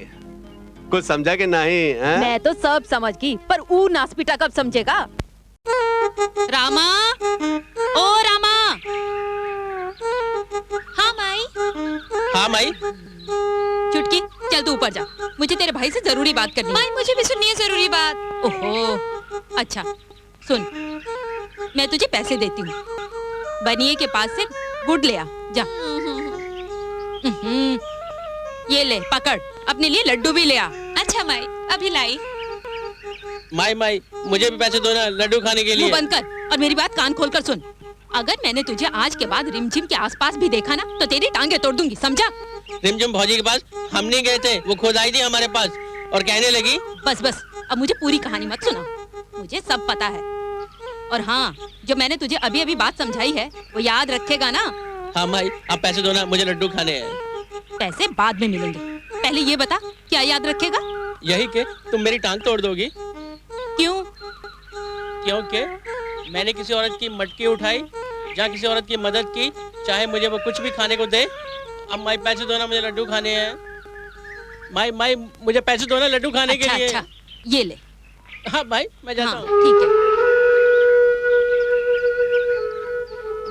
कुछ समझा कि नहीं? मैं तो सब समझ गई, पर ऊ नासपीटा कब समझेगा? रामा, ओ रामा। हाँ माई। हाँ माई। चुटकी, चल तू ऊपर जा, मुझे तेरे भाई से जरूरी बात करनी है। माई मुझे भी सुननी है जरूरी बात। ओहो, अच्छा सुन, मैं तुझे पैसे देती हूँ, बनिए के पास से गुड़ ले आ, जा। ये ले पकड़, अपने लिए लड्डू भी ले आ। अच्छा माई, अभी लाई। माई, मुझे भी पैसे दो ना लड्डू खाने के लिए। मुंह बंद कर और मेरी बात कान खोल कर सुन। अगर मैंने तुझे आज के बाद रिमझिम के आसपास भी देखा ना तो तेरी टांगे तोड़ दूंगी, समझा? रिमझिम भौजी के पास हम नहीं गए थे, वो खुद आई थी हमारे पास और कहने लगी। बस बस, अब मुझे पूरी कहानी मत सुना, मुझे सब पता है। और हाँ, जो मैंने तुझे अभी अभी बात समझाई है वो याद रखेगा ना? हाँ माई, आप पैसे दो ना, मुझे लड्डू खाने हैं। पैसे बाद में मिलेंगे, पहले ये बता क्या याद रखेगा? यही के तुम मेरी टांग तोड़ दोगी। क्यों? क्योंकि मैंने किसी औरत की मटकी उठाई या किसी औरत की मदद की, चाहे मुझे वो कुछ भी खाने को दे। अब माई पैसे दो ना, मुझे लड्डू खाने हैं। माई माई मुझे पैसे दो ना लड्डू खाने के लिए। अच्छा, ये ले। हाँ भाई, मैं जाता हूँ। ठीक है।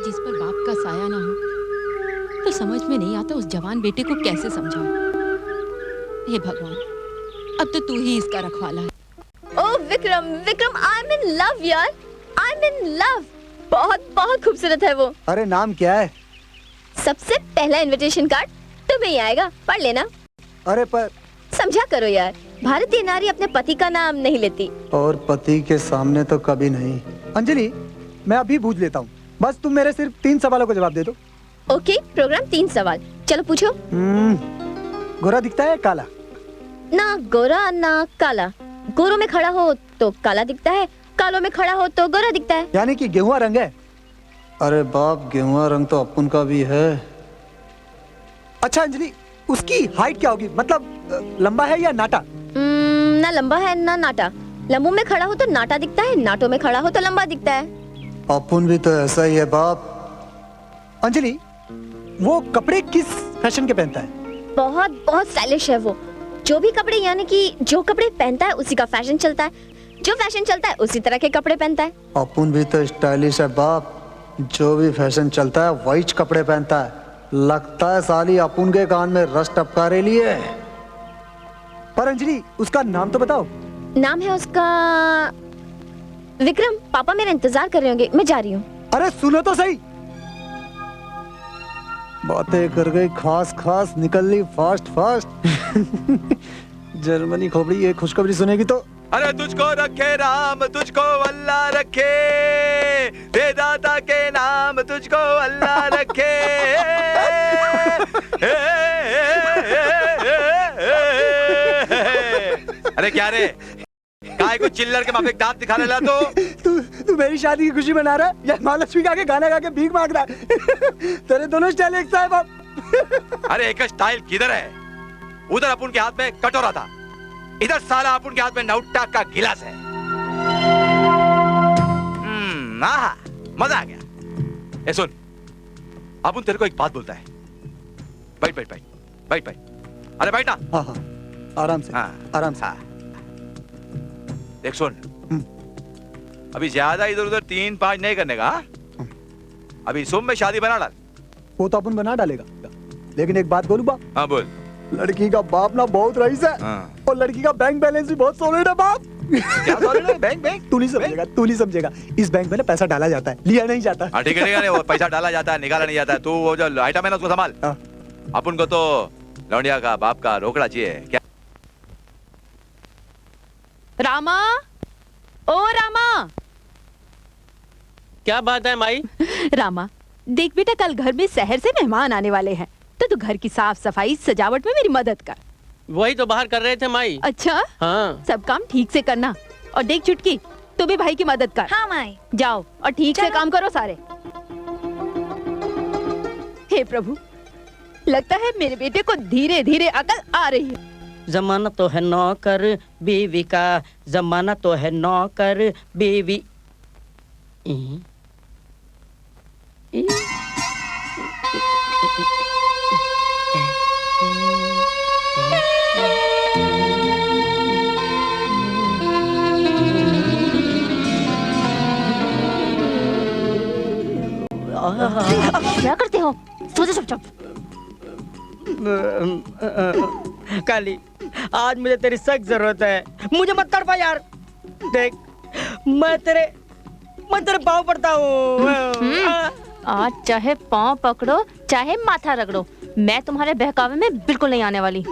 जिस पर बाप का साया ना हो तो समझ में नहीं आता उस जवान बेटे को कैसे समझाऊं। हे भगवान, अब तो तू ही इसका रखवाला है। Oh Vikram, Vikram I am in love यार, आई एम इन लव। बहुत बहुत खूबसूरत है वो। अरे नाम क्या है? सबसे पहला इनविटेशन कार्ड तुम्हें ही आएगा, पढ़ लेना। अरे पर समझा करो यार, भारतीय नारी अपने पति का नाम नहीं लेती। और पति के सामने तो कभी नहीं। अंजलि, मैं अभी पूछ लेता हूँ, बस तुम मेरे सिर्फ 3 सवालों का जवाब दे दो। ओके, प्रोग्राम 3 सवाल, चलो पूछो। गोरा दिखता है काला? ना गोरा ना काला। गोरों में खड़ा हो तो काला दिखता है, कालों में खड़ा हो तो गोरा दिखता है। यानी कि गेहुआ रंग है? अरे बाप, गेहुआ रंग तो अपन का भी है। अच्छा अंजलि, उसकी हाइट क्या होगी, मतलब लंबा है या नाटा? ना लंबा है ना नाटा। लंबू में खड़ा हो तो नाटा दिखता है, नाटो में खड़ा हो तो लंबा दिखता है। अपन भी तो ऐसा ही है बाप। अंजलि, वो कपड़े किस फैशन के पहनता है? बहुत बहुत स्टाइलिश है वो। जो भी कपड़े, यानी कि जो कपड़े पहनता है उसी का फैशन चलता है, जो फैशन चलता है उसी तरह के कपड़े पहनता है। अपन भी तो स्टाइलिश है बाप, जो भी फैशन चलता है वही कपड़े पहनता है। लगता है साली अपन के कान में रस टपका रही है। पर अंजलि, उसका नाम तो बताओ। नाम है उसका विक्रम। पापा मेरा इंतजार कर रहे होंगे, मैं जा रही हूँ। अरे सुनो तो सही। बातें कर गई खास खास, निकल ली फास्ट फास्ट। जर्मनी खोपड़ी ये खुशखबरी सुनेगी तो। अरे तुझको रखे राम, तुझको अल्लाह रखे, दे दाता के नाम तुझको अल्लाह रखे। अरे क्या रे, काय को चिल्लर के माफिक दांत दिखा रहा तू मेरी शादी की खुशी मना रहा है या महालक्ष्मी का के गाना गा के भीख मांग रहा है? तेरे दोनों स्टाइल एक सा है बाप। अरे एक स्टाइल किधर है? उधर अपन के हाथ में कटोरा था, इधर साला अपन के हाथ में नौटा का गिलास है। आहा, मजा आ गया। ए सुन, अपन तेरे को एक बात बोलता है। बैठ बैठ बैठ बैठ बैठ। अरे बैठ ना। हाँ हाँ, आराम से। हाँ आराम से। देख सुन, अभी ज्यादा इधर उधर 3-5 नहीं करने का। अभी सुम में शादी बना डाल। वो तो अपन बना डालेगा, लेकिन एक बात बोलूं बाप? हाँ बोल। लड़की का बाप ना बहुत रईस है। हाँ। और लड़की का बैंक बैलेंस भी बहुत सॉलिड है बाप। क्या सॉलिड है? बैंक? तू नहीं समझेगा। इस बैंक में ना पैसा डाला जाता है, लिया नहीं जाता। हाँ ठीक है, वो पैसा डाला जाता है, निकाला नहीं जाता है। तू वो जो आइटम है ना उसको संभाल। अपन को तो लौंडिया का बाप का रोकड़ा चाहिए। क्या रामा, ओ रामा। क्या बात है माई? रामा देख बेटा, कल घर में शहर से मेहमान आने वाले हैं, तो तू घर की साफ सफाई सजावट में मेरी मदद कर। वही तो बाहर कर रहे थे माई। अच्छा हाँ। सब काम ठीक से करना। और देख चुटकी, तू भी भाई की मदद कर। हाँ माई। जाओ और ठीक से काम करो सारे। हे प्रभु, लगता है मेरे बेटे को धीरे धीरे अकल आ रही है। जमाना तो है नौकर बीवी का, जमाना तो है नौकर बीवी। क्या करते हो? सो जा चुपचाप। काली, आज मुझे तेरी सख्त जरूरत है, मुझे मत तड़पा यार। देख, मैं तेरे पाँव पड़ता हूँ। आज चाहे पाँव पकड़ो चाहे माथा रगड़ो, मैं तुम्हारे बहकावे में बिल्कुल नहीं आने वाली।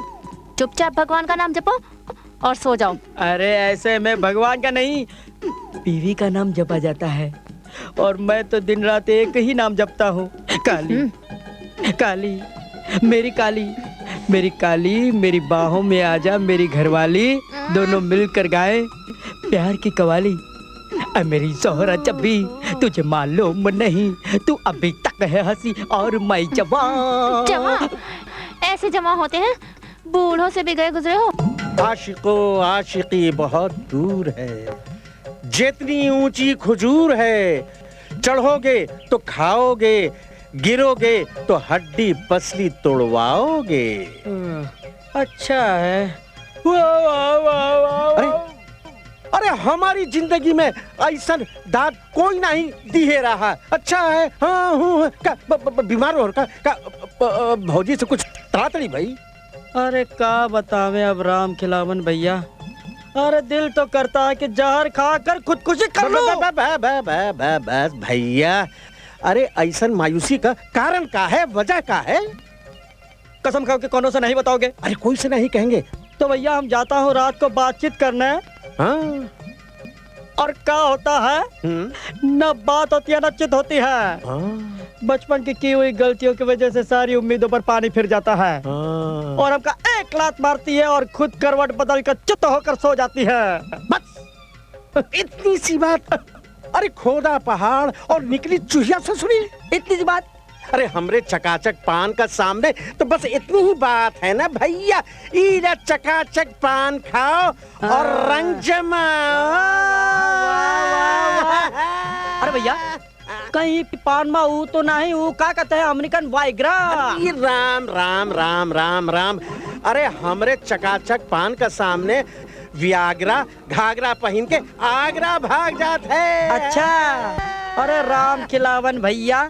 चुपचाप भगवान का नाम जपो और सो जाओ। अरे ऐसे में भगवान का नहीं, बीवी का नाम जपा जाता है। और मैं तो दिन रात एक ही नाम जपता हूँ, काली काली मेरी काली, मेरी काली, मेरी बाहों में आजा मेरी घरवाली, दोनों मिलकर गाए प्यार की कवाली। मेरी जोहरा जब्बी तुझे मालूम नहीं, तू अभी तक है हंसी और मैं जवान। जवान ऐसे जमा होते हैं, बूढ़ों से भी गए गुजरे हो। आशिको आशिकी बहुत दूर है, जितनी ऊंची खजूर है, चढ़ोगे तो खाओगे, गिरोगे तो हड्डी पसली तोड़वाओगे। अच्छा है। वाह वाह वाह वाह। अरे हमारी जिंदगी में ऐसा दाग कोई नहीं दिहे रहा। अच्छा है। हाँ हूँ बीमार हो का भौजी से कुछ तातड़ी भाई। अरे का बतावे अब राम खिलावन भैया, अरे दिल तो करता है कि जहर खाकर खुदकुशी कर लो। बस भैया, अरे ऐसा मायूसी का कारण का है, वजह का है? कसम खाओ कि कोनो से नहीं बताओगे? अरे कोई से नहीं कहेंगे। तो भैया हम जाता हूँ रात को बातचीत करने। हाँ। और क्या होता है, न बात होती है न चित होती है। बचपन की हुई गलतियों की वजह से सारी उम्मीदों पर पानी फिर जाता है और हमका एक लात मारती है और खुद करवट बदल कर चित होकर सो जाती है। बस इतनी सी बात। अरे खोदा पहाड़ और निकली चूहिया से सुनी, इतनी सी बात। अरे हमरे चकाचक पान का सामने तो बस इतनी ही बात है ना भैया। इधर चकाचक पान खाओ और रंग जमाओ। अरे भैया कहीं पान में ऊ तो नहीं, ऊ क्या कहते हैं अमेरिकन वाइग्रा। राम राम राम राम राम। अरे हमरे चकाचक पान का सामने वियाग्रा घाघरा पहन के आगरा भाग जात है। अच्छा। अरे राम खिलावन भैया,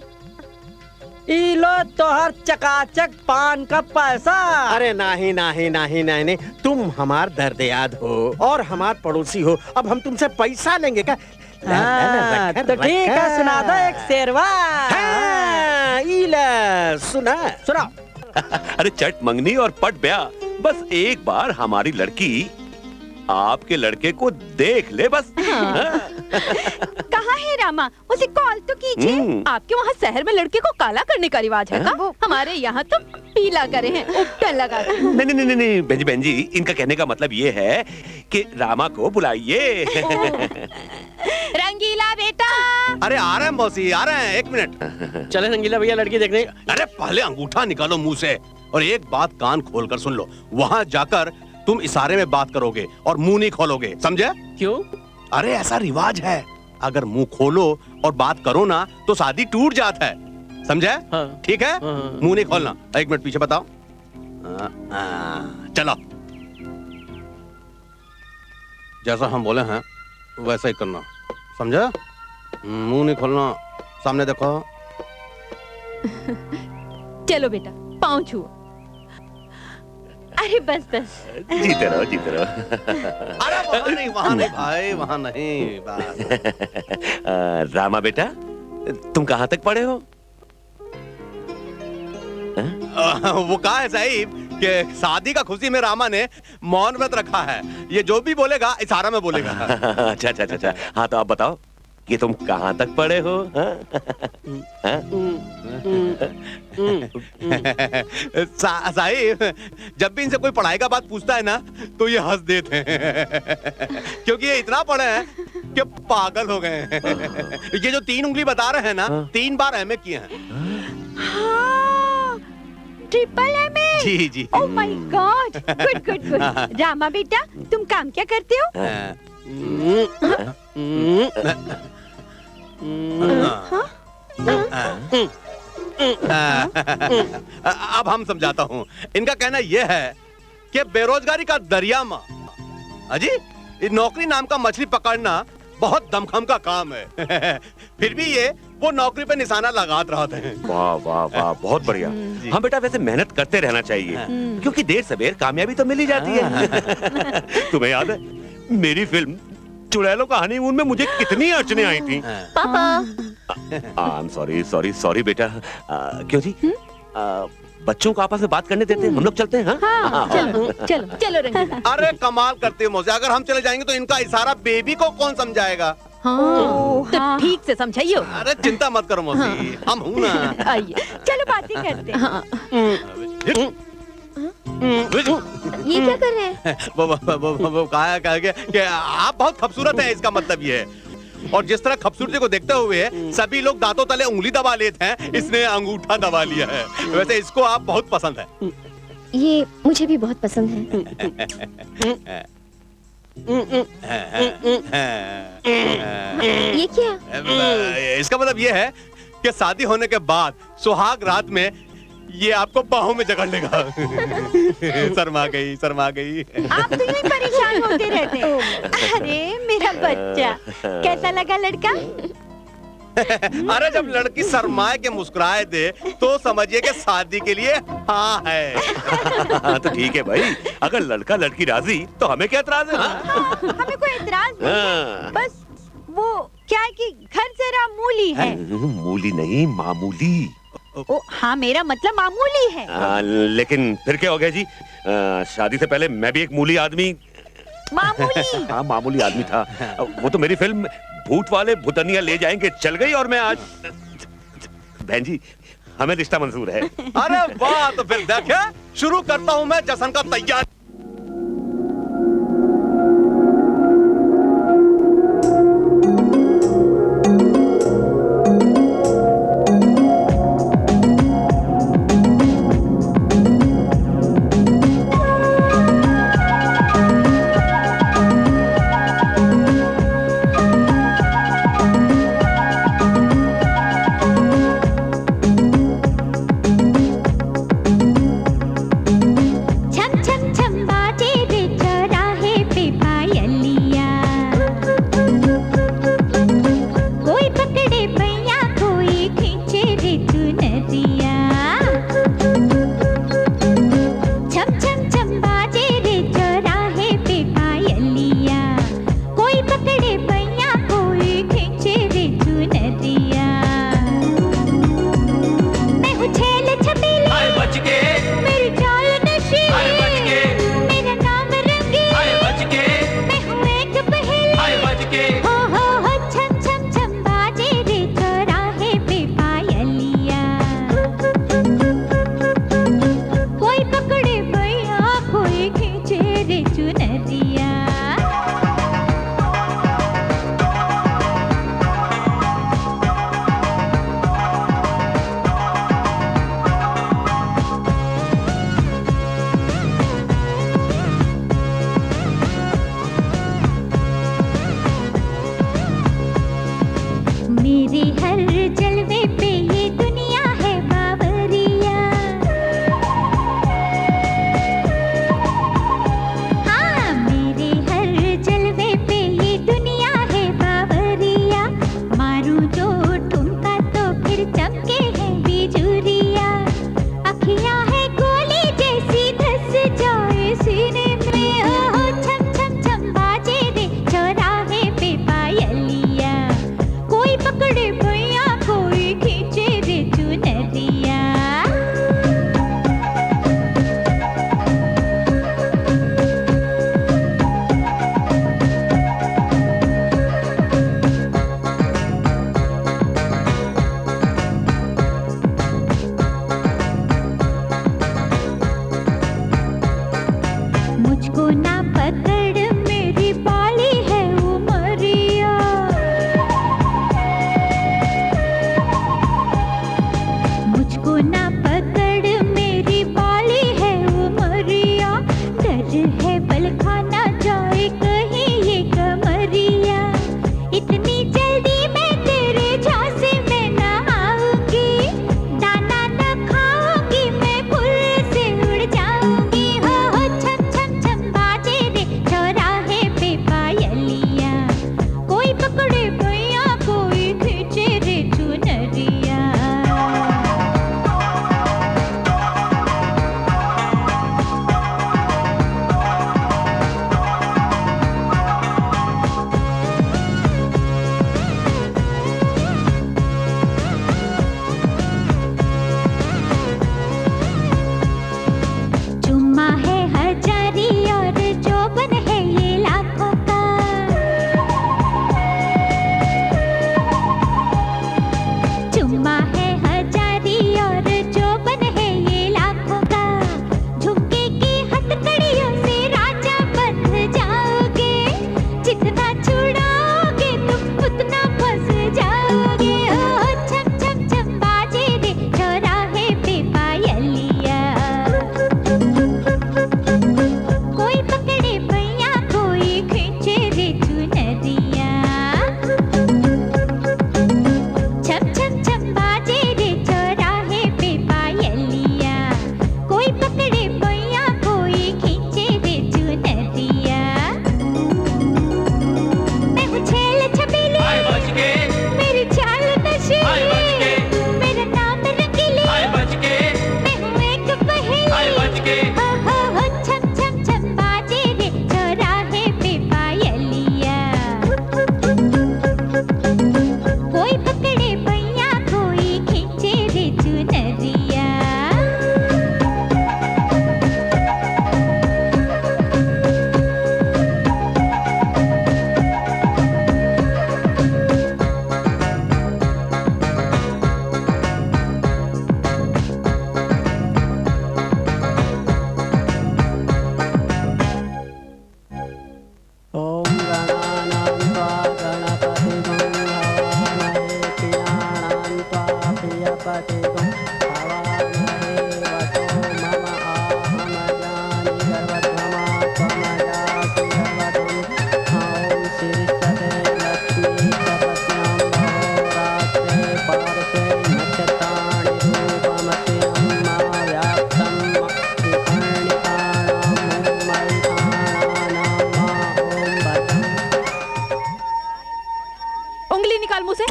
लो तोहर चकाचक पान का पैसा। अरे नहीं नहीं नहीं नहीं नहीं, तुम हमार दर्द याद हो और हमार पड़ोसी हो, अब हम तुमसे पैसा लेंगे क्या? तो ठीक है, सुना दो एक शेरवा। सुना सुना। अरे चट मंगनी और पट ब्याह, बस एक बार हमारी लड़की आपके लड़के को देख ले बस। कहाँ है रामा? उसे कॉल तो कीजिए। आपके वहाँ शहर में लड़के को काला करने का रिवाज है का? हमारे यहाँ तो पीला करे हैं, उपटन लगा। नहीं नहीं बहन जी, इनका कहने का मतलब ये है कि रामा को बुलाइए। रंगीला बेटा। अरे आ रहे हैं मौसी, आ रहे हैं, एक मिनट। चले रंगीला भैया लड़की देखने। अरे पहले अंगूठा निकालो मुंह से और एक बात कान खोलकर सुन लो। वहाँ जाकर तुम इशारे में बात करोगे और मुंह नहीं खोलोगे, समझे? क्यों? अरे ऐसा रिवाज है, अगर मुंह खोलो और बात करो ना तो शादी टूट जाता है, समझे? हाँ। ठीक है? हाँ। मुंह नहीं खोलना। एक मिनट पीछे बताओ। चलो, जैसा हम बोले हैं वैसा ही करना, समझे? मुंह नहीं खोलना, सामने देखो। चलो बेटा, पाँव छुओ। अरे बस बस। जीते रहो जीते रहो। अरे वहाँ नहीं भाई, वहाँ नहीं। बस। रामा बेटा, तुम कहाँ तक पढ़े हो? वो कहा है साहिब कि शादी का खुशी में रामा ने मौन व्रत रखा है। ये जो भी बोलेगा इशारा में बोलेगा। अच्छा अच्छा अच्छा। हाँ तो आप बताओ कि तुम कहाँ तक पढ़े हो? साहिब, जब भी इनसे कोई पढ़ाई का बात पूछता है ना तो ये हंस देते हैं क्योंकि ये इतना पढ़े हैं कि पागल हो गए हैं। ये जो 3 उंगली बता रहे हैं ना, 3 बार एमए किए हैं। Triple MA. जी जी। Oh my God, good good good. Rama बेटा, तुम काम क्या करते हो? अब हम समझाता हूँ। इनका कहना यह है कि बेरोजगारी का दरिया में अजी नौकरी नाम का मछली पकड़ना बहुत दमखम का काम है। फिर भी ये वो नौकरी पे निशाना लगाते रहते हैं। वाह वाह वाह, बहुत बढ़िया। हाँ बेटा, वैसे मेहनत करते रहना चाहिए क्योंकि देर सवेर कामयाबी तो मिल ही जाती है। तुम्हें याद है मेरी फिल्म चुड़ैलों का हनीमून में मुझे कितनी अड़चने आई थी? पापा। सॉरी बेटा। क्यों जी? बच्चों को आपस में बात करने देते हैं, हम लोग चलते हैं। हाँ, चलो चलो चलो रंगीला। अरे कमाल करते हो मौसी, अगर हम चले जाएंगे तो इनका इशारा बेबी को कौन समझाएगा? हाँ तो ठीक से समझाइयो। अरे चिंता मत करो मौसी, हम हूं ना। आइए चलो बातें करते हैं। हाँ। ये क्या कर रहे हैं? वो कहा कि आप बहुत खूबसूरत हैं, इसका मतलब ये है। और जिस तरह खूबसूरती को देखते हुए सभी लोग दांतों तले उंगली दबा लेते हैं, इसने अंगूठा दबा लिया है। वैसे इसको आप बहुत पसंद है। ये मुझे भी बहुत पसंद है। ये क्या? इसका मतलब ये है कि शादी होने के बाद सुहाग रात में ये आपको बाहों में जकड़ लेगा। शर्मा गई, शर्मा गई। आप तो यूं परेशान होते रहते हैं। अरे मेरा बच्चा, कैसा लगा लड़का? अरे जब लड़की शर्माए के मुस्कुराए दे तो समझिए कि शादी के लिए हाँ है। तो ठीक है भाई, अगर लड़का लड़की राजी तो हमें क्या एतराज है? हमें कोई एतराज नहीं है। बस वो क्या है कि घर जरा मूली है। मूली नहीं, मामूली। ओ हाँ, मेरा मतलब मामूली है। लेकिन फिर क्या हो गया जी? शादी से पहले मैं भी एक मूली आदमी, मामूली हाँ मामूली आदमी था। वो तो मेरी फिल्म भूत वाले भूतनिया ले जाएंगे चल गई और मैं आज। बहन जी, हमें रिश्ता मंजूर है। अरे वाह, तो फिर देखे शुरू करता हूँ मैं जश्न का तैयार। छम छम छम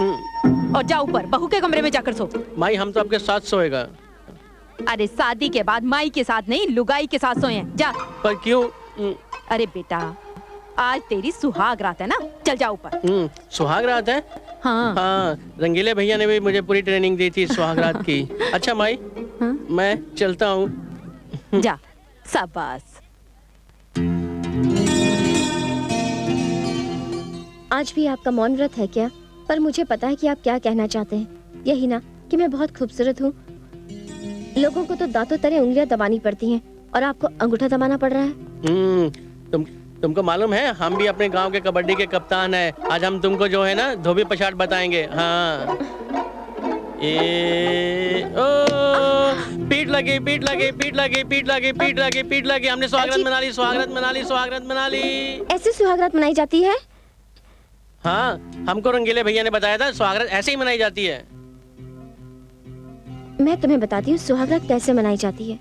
और जा ऊपर बहू के कमरे में जाकर सो। माई हम तो आपके साथ सोएगा। अरे शादी के बाद माई के साथ नहीं, लुगाई के साथ सोए। जा। पर क्यों? अरे बेटा, आज तेरी सुहाग रात है ना, चल जा ऊपर। सुहाग रात है? हाँ हाँ, रंगीले भैया ने भी मुझे पूरी ट्रेनिंग दी थी सुहाग रात की। अच्छा माई, मैं चलता हूँ। जा, शाबाश। आज भी आपका मौन व्रत है क्या? पर मुझे पता है कि आप क्या कहना चाहते हैं। यही ना कि मैं बहुत खूबसूरत हूँ। लोगों को तो दांतों तरह उंगलियां दबानी पड़ती हैं और आपको अंगूठा दबाना पड़ रहा है। तुमको मालूम है हम भी अपने गांव के कबड्डी के कप्तान हैं। आज हम तुमको जो है ना धोबी पछाड़ बताएंगे। हाँ पीठ लगी, पीठ लगी, पीठ लगी, पीठ लगी, पीठ लगी, पीठ लगी। हमने सुहागरात मना ली, सुहागरात मना ली, सुहागरात मना ली। ऐसे सुहागरात मनाई जाती है? हाँ, हमको रंगीले भैया ने बताया था सुहागरात ऐसे ही मनाई जाती है। मैं तुम्हें बताती हूँ सुहागरात कैसे मनाई जाती है।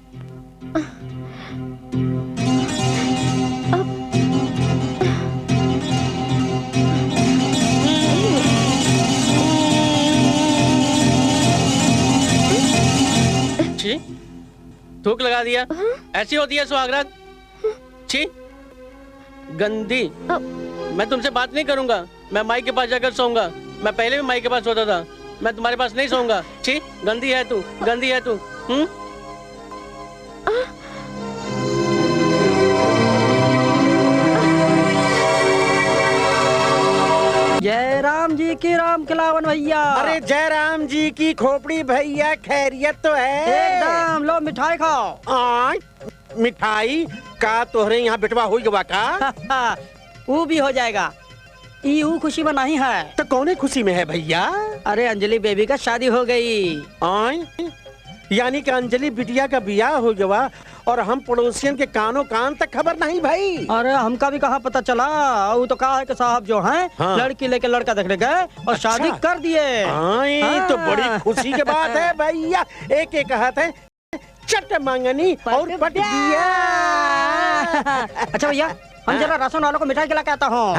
छी, थूक लगा दिया। ऐसी होती है सुहागरात। छी, गंदी। मैं तुमसे बात नहीं करूंगा। मैं माई के पास जाकर सोऊंगा। मैं पहले भी माई के पास सोता था। मैं तुम्हारे पास नहीं सोऊंगा। छी, गंदी है तू, गंदी है तू। जय राम जी की राम खिलावन भैया। अरे जय राम जी की खोपड़ी भैया, खैरियत तो है? एकदम। लो मिठाई खाओ। मिठाई का तोहरे यहाँ बिटवा हुई गवा का? वो भी हो जाएगा। यू खुशी में नहीं है तो कौन खुशी में है भैया? अरे अंजलि बेबी का शादी हो गई। यानी कि अंजलि बिटिया का ब्याह हो गया और हम पड़ोसियन के कानों कान तक खबर नहीं भाई। अरे हमका भी कहाँ पता चला। वो तो कहा है कि साहब जो हैं लड़की लेके लड़का देखने गए और शादी कर दिए। तो बड़ी खुशी की बात है भैया। एक एक हाथ है चट मांगनी और पट दिया। अच्छा भैया, हम जरा राशन वालों को मिठाई खिला के आता हूँ।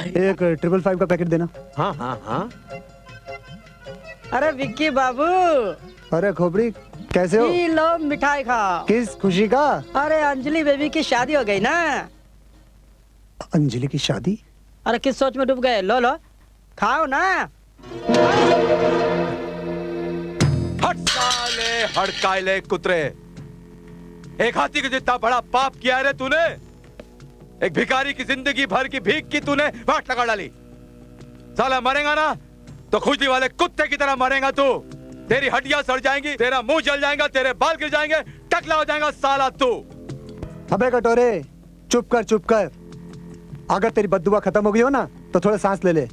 एक 555 का पैकेट देना। हाँ हाँ हाँ। अरे विक्की बाबू। अरे खोपड़ी कैसे हो? लो मिठाई खाओ। किस खुशी का? अरे अंजलि बेबी की शादी हो गई ना। अंजलि की शादी? अरे किस सोच में डूब गए? लो लो खाओ ना। हट साले हड़काइले कुतरे। एक हाथी के जितना बड़ा पाप किया रे तूने। एक भिखारी की जिंदगी भर की भीख की तूने वाट लगा डाली। साला मरेगा ना तो खुजली वाले कुत्ते की तरह मरेगा तू। तेरी हड्डियां सड़ जाएंगी, तेरा मुंह जल जाएगा, तेरे बाल गिर जाएंगे, टकला हो जाएगा साला तू। अबे कटोरे चुप कर, चुप कर। अगर तेरी बद्दुआ खत्म हो गई हो ना तो थोड़ा सांस ले ले।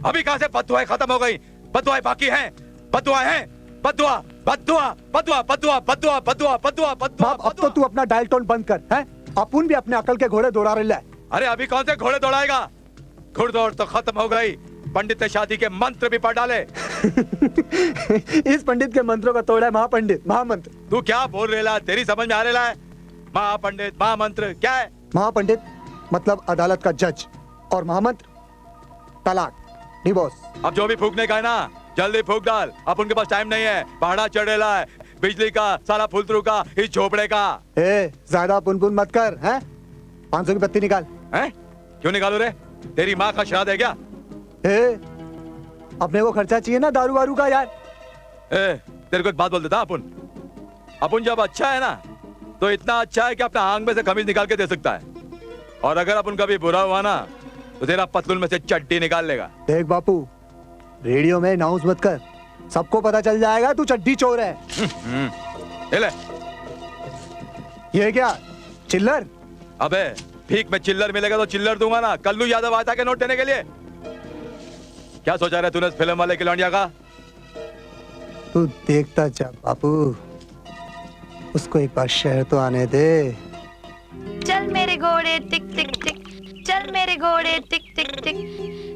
अभी कहां से बद्दुआएं खत्म हो गई? बद्दुआएं बाकी हैं, बद्दुआएं हैं। बद्दुआ बद्दुआ बद्दुआ बद्दुआ बद्दुआ बद्दुआ बद्दुआ बद्दुआ। अब तो तू अपना डायल टोन बंद कर है। अपन भी अपने अकल के घोड़े दौड़ा रहा है। अरे अभी कौन से घोड़े दौड़ाएगा? घुड़दौड़ तो खत्म हो गई। पंडित ने शादी के मंत्र भी पढ़ डाले। इस पंडित के मंत्रों का तोड़ा है महापंडित, महामंत्र। तू क्या बोल रहा? तेरी समझ में आ रहा है? महापंडित महामंत्र क्या है? महापंडित मतलब अदालत का जज और महामंत्र तलाक, डिवोर्स। अब जो भी फूकने का है ना जल्दी फूक डाल। अब उनके पास टाइम नहीं है। पहाड़ा चढ़ेला है, बिजली का सारा फुलतरू का, इस झोपड़े का। ज्यादा पुन मत कर। हैं 500 की पत्ती निकाल। हैं क्यों निकालो रे? तेरी माँ का श्राद्ध है क्या? अपने को खर्चा चाहिए ना दारू वारू का यार। तेरे को एक बात बोल देता। अपन जब अच्छा है ना तो इतना अच्छा है कि अपना आंग में से कमीज निकाल के दे सकता है। और अगर अपन कभी बुरा हुआ ना तो तेरा पतलून में से चड्डी निकाल लेगा। देख बापू, रेडियो में अनाउंस मत कर, सबको पता चल जाएगा तू चड्डी चोर है। ले। ये क्या चिल्लर? अबे भीख में चिल्लर मिलेगा तो चिल्लर दूंगा ना। कल्लू यादव आता के नोट देने के लिए। क्या सोचा रहा तूने फिल्म वाले खिलौनिया का? तू देखता जा बापू, उसको एक बार शहर तो आने दे। चल मेरे घोड़े टिक टिक टिक, चल मेरे घोड़े टिक टिक टिक,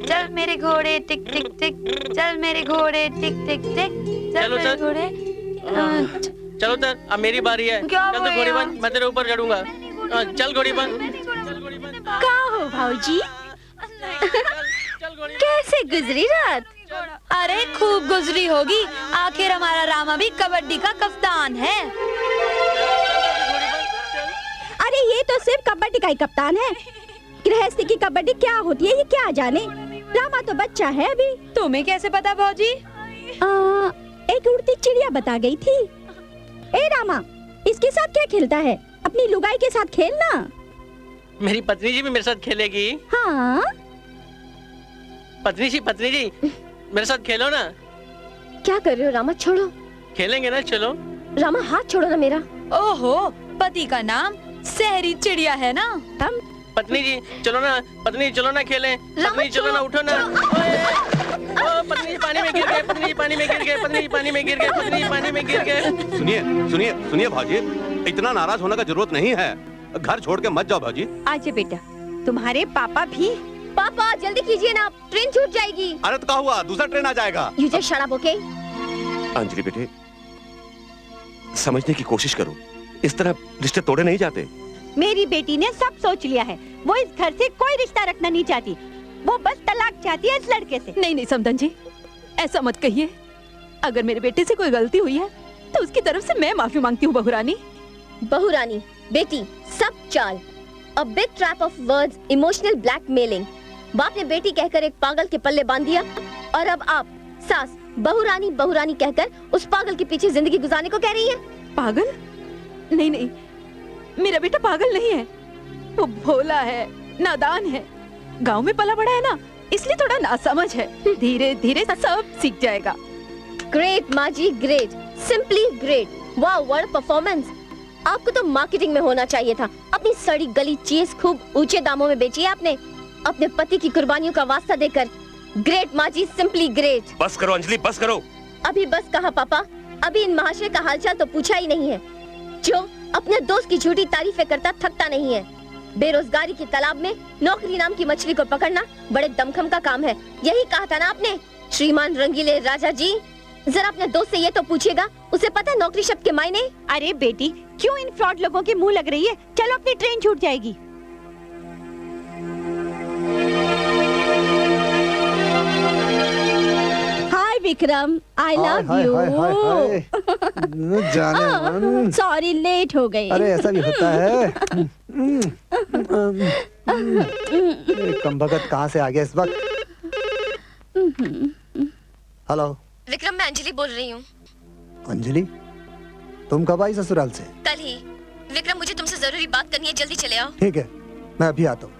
चल मेरे घोड़े टिक टिक टिक, चल मेरे घोड़े टिक टिक टिक, चल मेरे घोड़े। चलो तर अब मेरी बारी है। चल तो घोड़ी बन, मैं तेरे ऊपर चढ़ूंगा। चल घोड़ी बन। का हो भाऊजी? कैसे गुजरी रात? अरे खूब गुजरी होगी, आखिर हमारा रामा भी कबड्डी का कप्तान है। अरे ये तो सिर्फ कबड्डी का ही कप्तान है, गृहस्थी की कबड्डी क्या होती है ये क्या जाने। रामा तो बच्चा है अभी। तुम्हें कैसे पता भौजी? एक उड़ती चिड़िया बता गई थी। ए रामा, इसके साथ क्या खेलता है? अपनी लुगाई के साथ खेलना। मेरी पत्नी जी भी मेरे साथ खेलेगी। हाँ पत्नी जी मेरे साथ खेलो ना। क्या कर रहे हो रामा? छोड़ो। खेलेंगे ना, चलो। रामा हाथ छोड़ो ना मेरा। ओहो, पति का नाम शहरी चिड़िया है ना। हम पत्नी जी चलो ना, पत्नी चलो ना खेलें। पत्नी चलो ना, उठो ना। ओ, पत्नी पानी में गिर गए, पत्नी पानी में गिर गए, पत्नी पानी में गिर गए, पत्नी पानी में गिर गए। सुनिए सुनिए सुनिए भाजी, इतना नाराज होने का जरूरत नहीं है। घर छोड़ के मत जाओ भाजी। आजा बेटा, तुम्हारे पापा भी। पापा जल्दी कीजिए ना, ट्रेन छूट जाएगी। अरे तो क्या हुआ, दूसरा ट्रेन आ जाएगा। You just shut up, okay? Anjali बेटे, समझने की कोशिश करो, इस तरह रिश्ते तोड़े नहीं जाते। मेरी बेटी ने सब सोच लिया है, वो इस घर से कोई रिश्ता रखना नहीं चाहती, वो बस तलाक चाहती है इस लड़के से। नहीं समधन जी, ऐसा मत कहिए। अगर मेरे बेटे से कोई गलती हुई है तो उसकी तरफ से मैं माफी मांगती हूँ बहू रानी। बहू रानी, बेटी, सब चाल। A big trap of words, emotional blackmailing. बाप ने बेटी कहकर एक पागल के पल्ले बांध दिया, और अब आप सास बहू रानी कहकर उस पागल के पीछे जिंदगी गुजारने को कह रही है। पागल? नहीं, मेरा बेटा पागल नहीं है। वो भोला है, नादान है, गांव में पला बड़ा है ना, इसलिए थोड़ा नासमझ है। धीरे धीरे सब सीख जाएगा। ग्रेट माँ जी, ग्रेट, सिंपली ग्रेट। वाह, व्हाट परफॉर्मेंस। आपको तो मार्केटिंग में होना चाहिए था। अपनी सड़ी गली चीज खूब ऊंचे दामों में बेची है आपने, अपने पति की कुर्बानियों का वास्ता देकर। ग्रेट माँ जी, सिंपली ग्रेट। बस करो अंजलि, बस करो। अभी बस कहा पापा, अभी इन महाशय का हालचाल तो पूछा ही नहीं है, जो अपने दोस्त की झूठी तारीफें करता थकता नहीं है। बेरोजगारी की तालाब में नौकरी नाम की मछली को पकड़ना बड़े दमखम का काम है। यही कहा था ना आपने, श्रीमान रंगीले राजा जी। जरा अपने दोस्त से ये तो पूछिएगा, उसे पता है नौकरी शब्द के मायने? अरे बेटी, क्यों इन फ्रॉड लोगों के मुंह लग रही है? चलो, अपनी ट्रेन छूट जाएगी। हाय विक्रम, आई लव यू। जाने सॉरी, लेट हो गई। अरे ऐसा भी होता है। कमबख्त कहाँ से आ गया इस वक्त? हेलो विक्रम, मैं अंजलि बोल रही हूँ। अंजलि, तुम कब आई ससुराल से? कल ही। विक्रम, मुझे तुमसे जरूरी बात करनी है, जल्दी चले आओ। ठीक है, मैं अभी आता हूँ।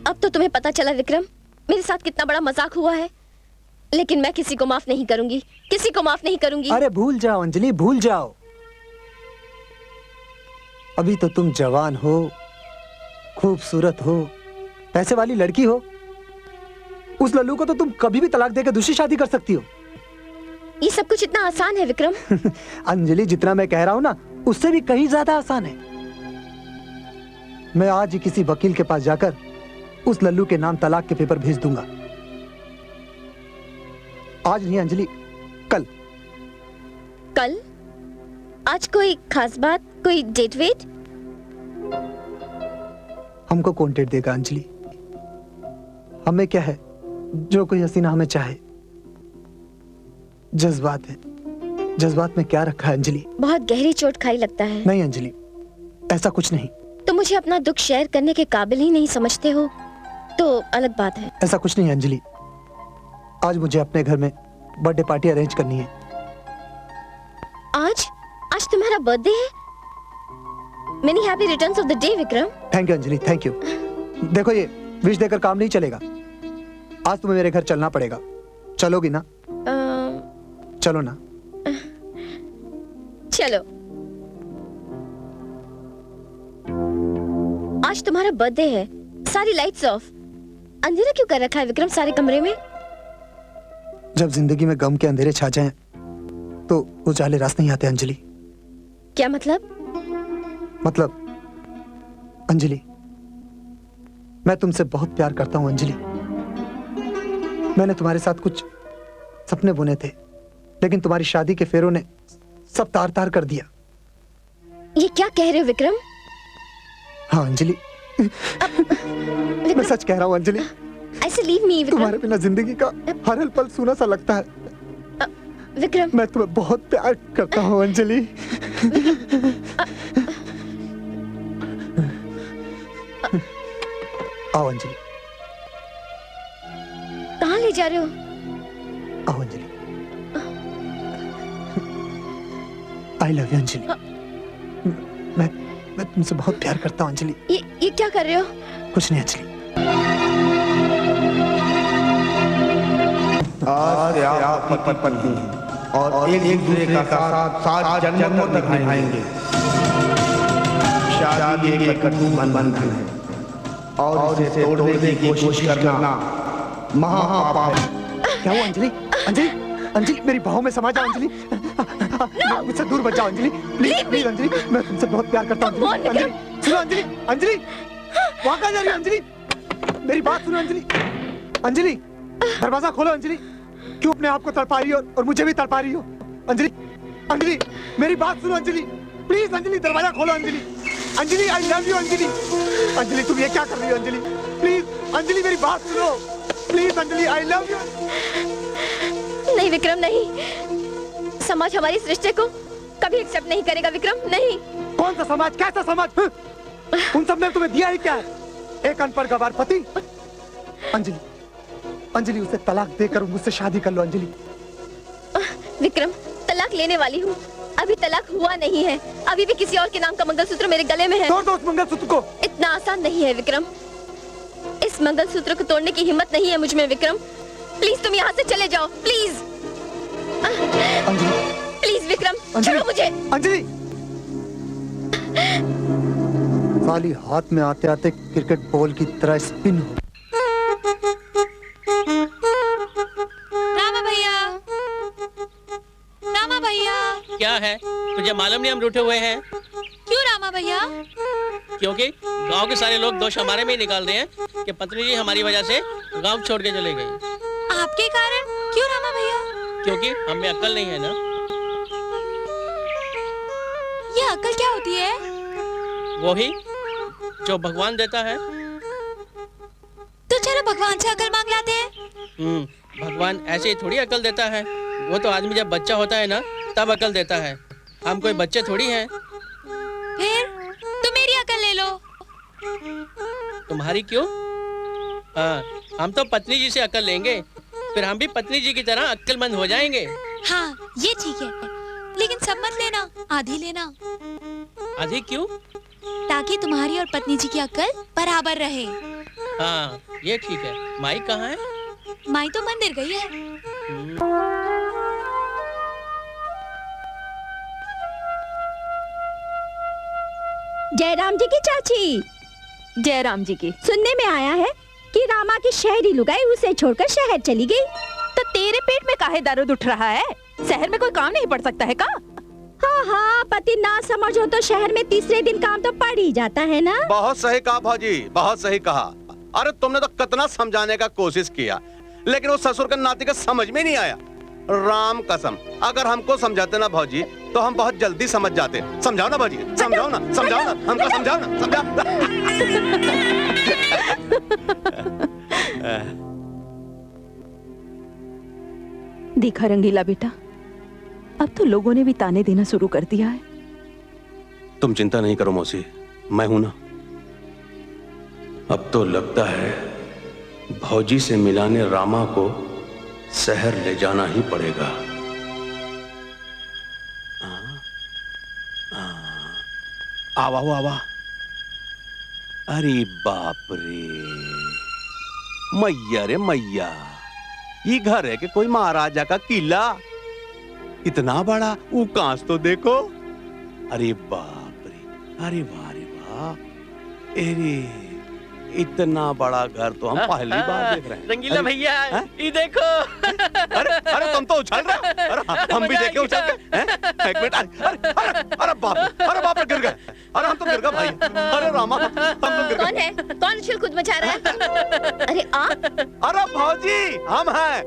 अब तो तुम्हें पता चला विक्रम, मेरे साथ कितना बड़ा मजाक हुआ है, लेकिन मैं किसी को माफ नहीं करूंगी, किसी को माफ नहीं करूंगी। अरे भूल जाओ अंजलि, भूल जाओ। अभी तो तुम जवान हो, खूबसूरत हो, पैसे वाली लड़की हो। उस लल्लू को तो तुम कभी भी तलाक देकर दूसरी शादी कर सकती हो। ये सब कुछ इतना आसान है विक्रम? अंजलि, जितना मैं कह रहा हूँ ना, उससे भी कहीं ज्यादा आसान है। मैं आज ही किसी वकील के पास जाकर उस लल्लू के नाम तलाक के पेपर भेज दूंगा। आज नहीं अंजलि, कल। कल? आज कोई खास बात, कोई डेट वेट? हमको कौन डेट देगा अंजलि? हमें क्या है, जो कोई हसीना हमें चाहे। जज्बात है, जज्बात में क्या रखा है अंजलि? बहुत गहरी चोट खाई लगता है। नहीं अंजलि, ऐसा कुछ नहीं। तो मुझे अपना दुख शेयर करने के काबिल ही नहीं समझते हो तो अलग बात है। ऐसा कुछ नहीं अंजलि, आज मुझे अपने घर में बर्थडे पार्टी अरेंज करनी है। आज तुम्हारा बर्थडे है? Many happy returns of the day Vikram. Thank you Anjali, thank you. देखो, ये विश देकर काम नहीं चलेगा। आज तुम्हें मेरे घर चलना पड़ेगा। चलोगी ना? चलो ना। चलो। आज तुम्हारा बर्थडे है, सारी लाइट्स ऑफ। अंधेरा क्यों कर रखा है विक्रम सारे कमरे में? जब जिंदगी में गम के अंधेरे छा जाएं, तो उजाले रास नहीं आते अंजलि। क्या मतलब? मतलब अंजलि, मैं तुमसे बहुत प्यार करता हूं अंजलि। मैंने तुम्हारे साथ कुछ सपने बुने थे, लेकिन तुम्हारी शादी के फेरों ने सब तार तार कर दिया। ये क्या कह रहे हो विक्रम? हाँ अंजलि, मैं सच कह रहा हूँ Anjali. I say leave me, Vikram. तुम्हारे बिना जिंदगी का हर हर पल सूना सा लगता है। विक्रम, मैं तुम्हें बहुत प्यार करता हूँ अंजलि। आओ अंजलि। कहाँ ले जा रहे हो? आओ Anjali. I love you Anjali. मैं तुमसे बहुत प्यार करता हूँ अंजलि। ये क्या कर रहे हो? कुछ नहीं अंजलि। आज से आप पति पत्नी और एक दूसरे का साथ जन्मों तक निभाएंगे। शादी एक कटु बंधन है और इसे तोड़ने की कोशिश करना महापाप है। क्या हुआ अंजलि? अंजलि, अंजलि मेरी बाहों में समा जाओ अंजलि। मुझसे दूर बच जाओ अंजलि, प्लीज प्लीज अंजलि, मैं तुमसे बहुत प्यार करता हूँ अंजलि। अंजलि सुनो अंजलि, अंजलि वहाँ कहाँ जा रही हो अंजलि? मेरी बात सुनो अंजलि। अंजलि दरवाजा खोलो अंजलि। क्यों अपने आप को तड़पा रही हो और मुझे भी तड़पा रही हो? अंजलि, अंजलि मेरी बात सुनो अंजलि, प्लीज अंजलि दरवाजा खोलो Anjali. Anjali I love you Anjali. Anjali तुम ये क्या कर रही हो अंजलि? प्लीज अंजलि मेरी बात सुनो, please Anjali I love you. नहीं विक्रम नहीं, समाज हमारी इस रिश्ते को कभी एक्सेप्ट नहीं करेगा विक्रम, नहीं। कौन सा समाज, कैसा समाज? उन सब ने तुम्हें दिया ही क्या है? एक अनपढ़ गवार पति। अंजलि, अंजलि उसे तलाक देकर मुझसे शादी कर लो अंजलि। विक्रम तलाक लेने वाली हूँ, अभी तलाक हुआ नहीं है, अभी भी किसी और के नाम का मंगलसूत्र मेरे गले में है। तोड़ दो उस मंगलसूत्र को। इतना आसान नहीं है विक्रम, इस मंगलसूत्र को तोड़ने की हिम्मत नहीं है मुझ में विक्रम। प्लीज तुम यहाँ से चले जाओ, प्लीज। प्लीज विक्रम छोड़ो मुझे। अंजलि साली हाथ में आते आते क्रिकेट बॉल की तरह स्पिन हो। रामा भैया, रामा भैया। क्या है, तुझे मालूम नहीं हम रूठे हुए हैं? क्यों रामा भैया? क्योंकि गांव के सारे लोग दोष हमारे में ही निकाल रहे हैं कि पत्नी जी हमारी वजह से गांव छोड़ के चले गए। आपके कारण? क्यों रामा भैया? क्योंकि हमें अक्ल नहीं है ना। ये अक्ल क्या होती है? वही जो भगवान देता है। तो चलो भगवान से अकल मांग लाते हैं। भगवान ऐसे ही थोड़ी अकल देता है, वो तो आदमी जब बच्चा होता है ना तब अकल देता है। हम कोई बच्चे थोड़ी हैं। फिर तुम मेरी अकल ले लो। तुम्हारी क्यों? हाँ, हम तो पत्नी जी से अकल लेंगे, फिर हम भी पत्नी जी की तरह अक्लमंद हो जाएंगे। हाँ ये ठीक है, लेकिन सब मत लेना, आधी लेना। आधी क्यों? ताकि तुम्हारी और पत्नी जी की अक्ल बराबर रहे। हाँ ये ठीक है। माई कहाँ है? माई तो मंदिर गई है। जयराम जी की चाची। जयराम जी की। सुनने में आया है कि रामा की शहरी लुगाई उसे छोड़कर शहर चली गई। तो तेरे पेट में काहे दर्द उठ रहा है? शहर में कोई काम नहीं पड़ सकता है का? हाँ हाँ, पति ना समझो तो शहर में तीसरे दिन काम तो पड़ ही जाता है ना। बहुत सही कहा भाजी, बहुत सही कहा। अरे तुमने तो कितना समझाने का कोशिश किया, लेकिन वो ससुर का नाती का समझ में नहीं आया। राम कसम, अगर हमको समझाते ना भाजी तो हम बहुत जल्दी समझ जाते। समझाओ ना भाजी, समझाओ ना, समझाओ ना, हमको समझाओ ना, समझाओ। देखा रंगीला बेटा, अब तो लोगों ने भी ताने देना शुरू कर दिया है। तुम चिंता नहीं करो मौसी, मैं हूं ना। अब तो लगता है भौजी से मिलाने रामा को शहर ले जाना ही पड़ेगा। आवा हो आवा। अरे बाप रे, मैया रे मैया, ये घर है कि कोई महाराजा का किला? इतना बड़ा, वो कांच तो देखो। अरे बाप रे, अरे वाह रे वाह, अरे इतना बड़ा घर तो हम पहली बार देख रहे हैं। रंगीला भैया ये देखो। अरे तुम तो उछल रहे हो। अरे हम भी देखे उछल के। एक मिनट, अरे बाप रे गिर गए। अरे हम तो गिर गए भाई। अरे रामा हम तो गिर गए। कौन है? कौन उछल कूद मचा रहा है? अरे आप? अरे भौजी हम हैं।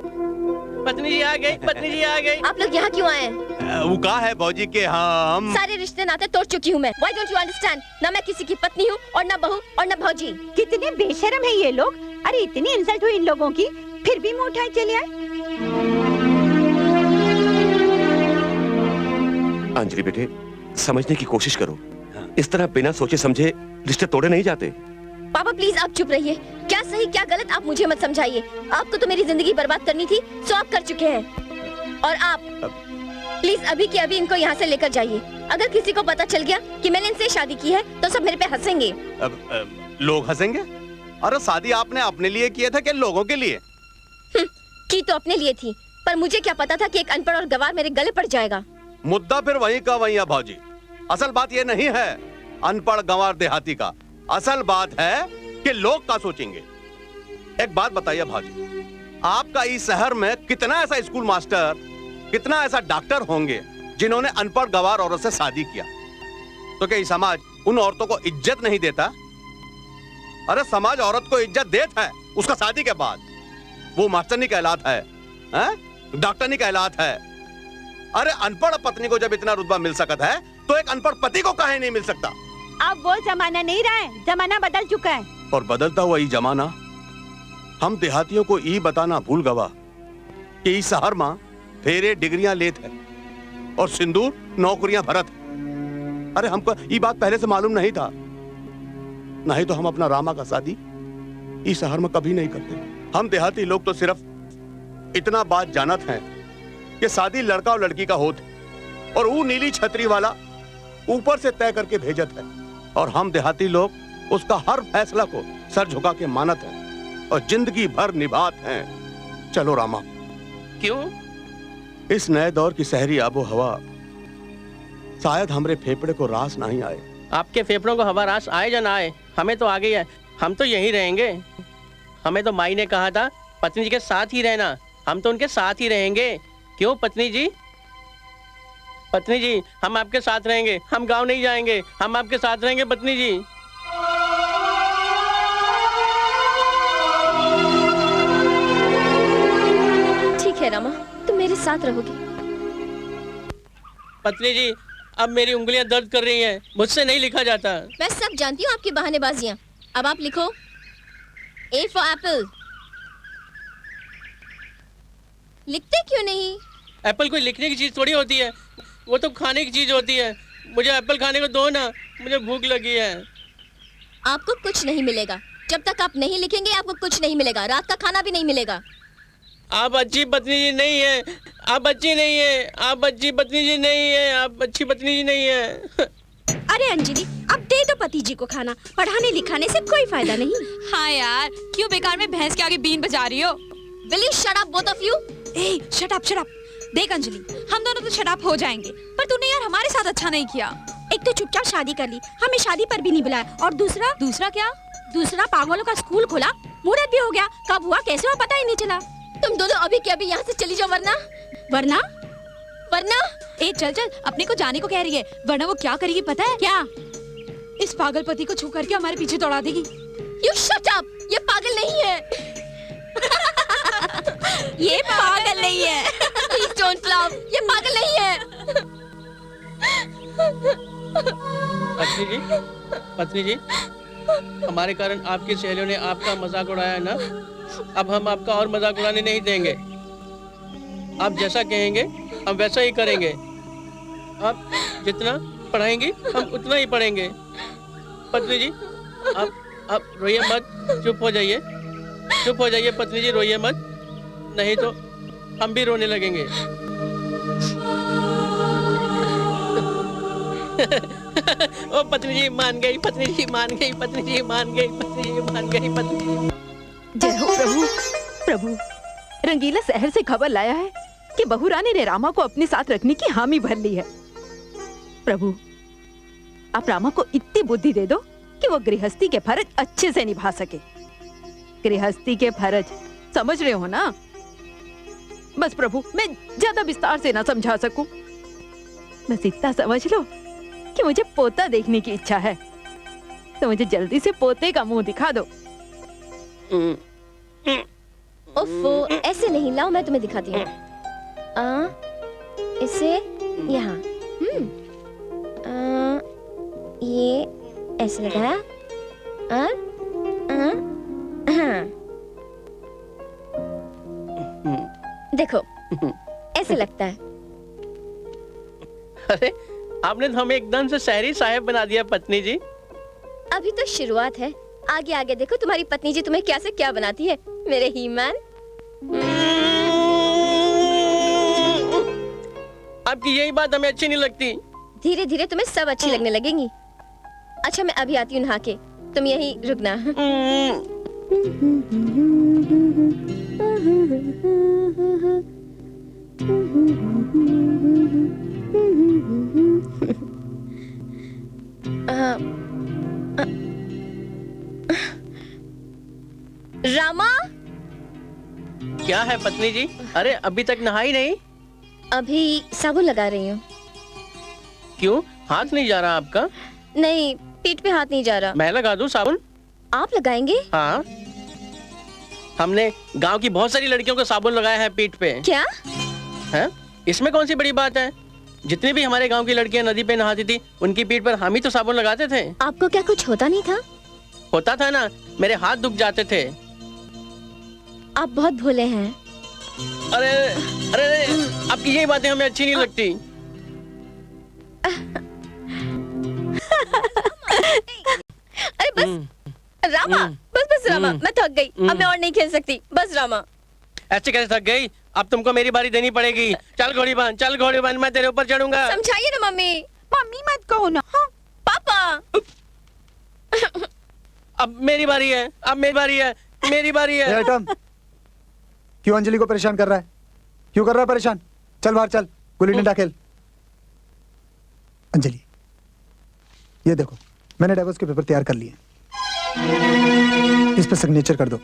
पत्नी जी आ गई, पत्नी जी आ गई। आप लोग यहाँ क्यों आए? वो कहा है भौजी के हम सारे रिश्ते नाते तोड़ चुकी हूँ मैं। Why don't you understand? ना मैं किसी की पत्नी हूँ और ना बहू और ना भौजी। कितने बेशर्म है ये लोग। अरे इतनी इंसल्ट हुई इन लोगों की, फिर भी मुंह उठाए चले आए। अंजलि बेटे, समझने की कोशिश करो। इस तरह बिना सोचे समझे रिश्ते तोड़े नहीं जाते। पापा प्लीज आप चुप रहिए। क्या सही क्या गलत आप मुझे मत समझाइए। आपको तो मेरी जिंदगी बर्बाद करनी थी, सो आप कर चुके हैं। और आप प्लीज अभी के अभी इनको यहाँ से लेकर जाइए। अगर किसी को पता चल गया कि मैंने इनसे शादी की है तो सब मेरे पे हंसेंगे। लोग हंसेंगे? अरे शादी आपने अपने लिए किया था कि लोगों के लिए? की तो अपने लिए थी, पर मुझे क्या पता था कि एक अनपढ़ और गवार मेरे गले पड़ जाएगा। मुद्दा फिर वहीं का वहीं है भौजी। असल बात ये नहीं है अनपढ़ गंवार देहाती का, असल बात है कि लोग क्या सोचेंगे। एक बात बताइए भौजी, आपका इस शहर में कितना ऐसा स्कूल मास्टर, कितना ऐसा डॉक्टर होंगे जिन्होंने अनपढ़ गंवार औरत से शादी किया? तो क्या समाज उन औरतों को इज्जत नहीं देता? अरे समाज औरत को इज्जत देता है उसका शादी के बाद। वो मास्टर नहीं कहलाता है, डॉक्टर नहीं कहलाता है। अरे अनपढ़ पत्नी को जब इतना रुतबा मिल सकता है तो एक अनपढ़ पति को काहे नहीं मिल सकता? अब वो जमाना नहीं रहा है, जमाना बदल चुका है। और बदलता हुआ ये जमाना हम देहातियों को ये बताना भूल गवा कि इस शहर में फेरे डिग्रियां लेत है और सिंदूर नौकरियां भरत है। अरे हमको ये बात पहले से मालूम नहीं था, नहीं तो हम अपना रामा का शादी इस शहर में कभी नहीं करते। हम देहाती लोग तो सिर्फ इतना बात जानत हैं कि शादी लड़का और लड़की का होत है और वो नीली छतरी वाला ऊपर से तय करके भेजत है, और हम देहाती लोग उसका हर फैसला को सर झुका के मानत हैं और जिंदगी भर निभात हैं। चलो रामा। क्यों? इस नए दौर की शहरी आबो हवा शायद हमरे फेफड़े को रास नहीं आए। आपके फेफड़ों को हवा रास आए या ना आए, हमें तो आ गई है। हम तो यहीं रहेंगे। हमें तो माई ने कहा था पत्नी जी के साथ ही रहना, हम तो उनके साथ ही रहेंगे। क्यों पत्नी जी? पत्नी जी हम आपके साथ रहेंगे, हम गांव नहीं जाएंगे, हम आपके साथ रहेंगे पत्नी जी। ठीक है रमा, तुम मेरे साथ रहोगी। पत्नी जी अब मेरी उंगलियां दर्द कर रही हैं, मुझसे नहीं लिखा जाता। मैं सब जानती हूँ आपकी बहानेबाजियाँ। अब आप लिखो। A for apple। लिखते क्यों नहीं? एप्पल कोई लिखने की चीज थोड़ी होती है, वो तो खाने की चीज होती है। मुझे एप्पल खाने को दो ना, मुझे भूख लगी है। आपको कुछ नहीं मिलेगा जब तक आप नहीं लिखेंगे। आपको कुछ नहीं मिलेगा, रात का खाना भी नहीं मिलेगा। आप अच्छी पत्नी जी नहीं है, आप अच्छी नहीं है, आप अच्छी पत्नी जी नहीं है, आप अच्छी पत्नी जी नहीं है। अरे अंजलि अब दे दो पति जी को खाना, पढ़ाने लिखाने से कोई फायदा नहीं। हाँ यार, क्यों बेकार में भैंस के आगे बीन बजा रही हो? Will you shut up both of you? A, shut up. देख अंजलि, हम दोनों तो शट अप हो जाएंगे, पर तूने यार हमारे साथ अच्छा नहीं किया। एक तो चुपचाप शादी कर ली, हमें शादी पर भी नहीं बुलाया, और दूसरा क्या? दूसरा पागलों का स्कूल खोला, मुहूर्त भी हो गया, कब हुआ कैसे हुआ पता ही नहीं चला। तुम दोनों अभी के अभी यहाँ से चली जाओ, वरना ए चल अपने को जाने को कह रही है, वरना वो क्या करेगी पता है? क्या? इस पागलपति को छू करके हमारे पीछे दौड़ा देगी। You shut up! ये पागल नहीं है। ये पागल नहीं है। Please don't laugh. ये पागल नहीं है। पत्नी जी हमारे कारण आपकी सहेलियों ने आपका मजाक उड़ाया ना, अब हम आपका और मजाक उड़ाने नहीं देंगे। आप जैसा कहेंगे हम वैसा ही करेंगे। आप जितना पढ़ाएंगी हम उतना ही पढ़ेंगे। पत्नी जी आप रोइए मत, चुप हो जाइए पत्नी जी, रोइए मत, नहीं तो हम भी रोने लगेंगे। ओ पत्नी जी मान गई, पत्नी जी मान गई, पत्नी जी मान गई, पत्नी जी मान गई, पत्नी। जय हो प्रभु। रंगीला शहर से खबर लाया है कि बहू रानी ने रामा को अपने साथ रखने की हामी भर ली है। प्रभु आप रामा को इतनी बुद्धि दे दो कि वो गृहस्थी के फर्ज अच्छे से निभा सके। गृहस्थी के फर्ज समझ रहे हो ना? बस प्रभु मैं ज्यादा विस्तार से ना समझा सकूं, बस इतना समझ लो कि मुझे पोता देखने की इच्छा है, तो मुझे जल्दी से पोते का मुंह दिखा दो। ओफो, ऐसे नहीं, लाओ मैं तुम्हें दिखाती हूँ। इसे यहाँ ये ऐसे लगाया और हाँ देखो ऐसे लगता है। अरे आपने तो हमें एकदम से शहरी साहब बना दिया पत्नी जी। अभी तो शुरुआत है, आगे आगे देखो तुम्हारी पत्नी जी तुम्हें क्या से क्या बनाती है मेरे हीमान। आपकी यही बात हमें अच्छी नहीं लगती। धीरे धीरे तुम्हें सब अच्छी लगने लगेंगी। अच्छा मैं अभी आती हूँ नहा के, तुम यहीं रुकना। रामा क्या है पत्नी जी? अरे अभी तक नहाई नहीं? अभी साबुन लगा रही हूँ। क्यों, हाथ नहीं जा रहा आपका? नहीं, पीठ पे हाथ नहीं जा रहा। मैं लगा दूं साबुन? आप लगाएंगे? हाँ, हमने गांव की बहुत सारी लड़कियों को साबुन लगाया है पीठ पे। क्या है? इसमें कौन सी बड़ी बात है? जितनी भी हमारे गांव की लड़कियां नदी पे नहाती थी उनकी पीठ पर हम ही तो साबुन लगाते थे। आपको क्या कुछ होता नहीं था? होता था ना, मेरे हाथ दुख जाते थे। आप बहुत भोले हैं। अरे अरे आपकी यही बातें हमें अच्छी नहीं लगती। अरे बस रामा, बस रामा, मैं थक गई, अब मैं और नहीं खेल सकती। बस रामा। ऐसे कैसे थक गई? अब तुमको मेरी बारी देनी पड़ेगी। चल घोड़ी बांध, चल घोड़ी बांध, मैं तेरे ऊपर चढ़ूंगा। समझाइए ना मम्मी। मम्मी मत कहो ना। हाँ? पापा अब मेरी बारी है, अब मेरी बारी है, मेरी बारी है। आइटम क्यों अंजलि को परेशान कर रहा है? क्यों कर रहा है परेशान? चल बाहर चल, गुल्ली डंडा खेल। अंजलि ये देखो, मैंने डिवोर्स के पेपर तैयार कर लिए, इस पर सिग्नेचर कर दो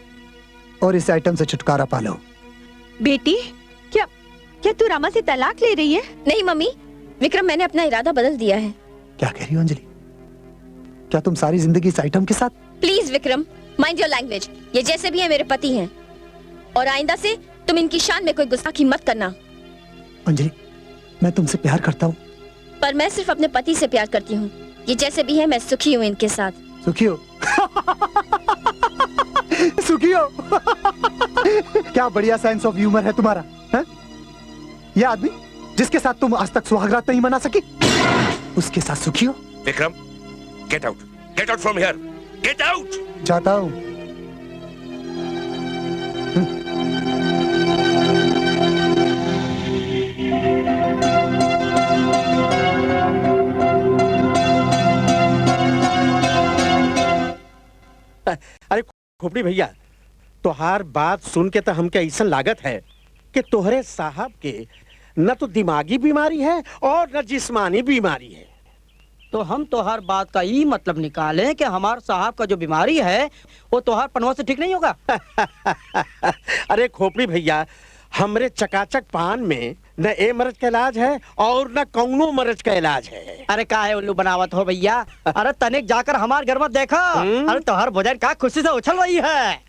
और इस आइटम से छुटकारा पा लो। बेटी, क्या तू रामा से तलाक ले रही है? नहीं मम्मी, विक्रम मैंने अपना इरादा बदल दिया है। क्या कह रही हो अंजलि? क्या तुम सारी जिंदगी इस आइटम के साथ? Please Vikram, mind your language. ये जैसे भी है मेरे पति हैं और आइंदा से तुम इनकी शान में कोई गुस्ताखी मत करना। अंजलि मैं तुमसे प्यार करता हूँ, पर मैं सिर्फ अपने पति से प्यार करती हूँ। ये जैसे भी है मैं सुखी हूँ इनके साथ। सुखी हो? सुखी हो? क्या बढ़िया सेंस ऑफ ह्यूमर है तुम्हारा, है? ये आदमी जिसके साथ तुम आज तक सुहागरात नहीं मना सकी, उसके साथ सुखी हो? Vikram, get out from here, get out. जाता हूँ। अरे खोपड़ी भैया, तोहार बात सुन के तो हमके ऐसा लागत है कि तोहरे साहब के न तो दिमागी बीमारी है और न जिस्मानी बीमारी है। तो हम तोहार बात का ये मतलब निकालें कि हमार साहब का जो बीमारी है वो तोहार पनवा से ठीक नहीं होगा। अरे खोपड़ी भैया, हमरे चकाचक पान में न ए मरज का इलाज है और न कौनो मरज का इलाज है। अरे का है उल्लू बनावत हो भैया? अरे तनिक जाकर हमार घर मत देखा। अरे तोहर भोजन का खुशी से उछल रही है।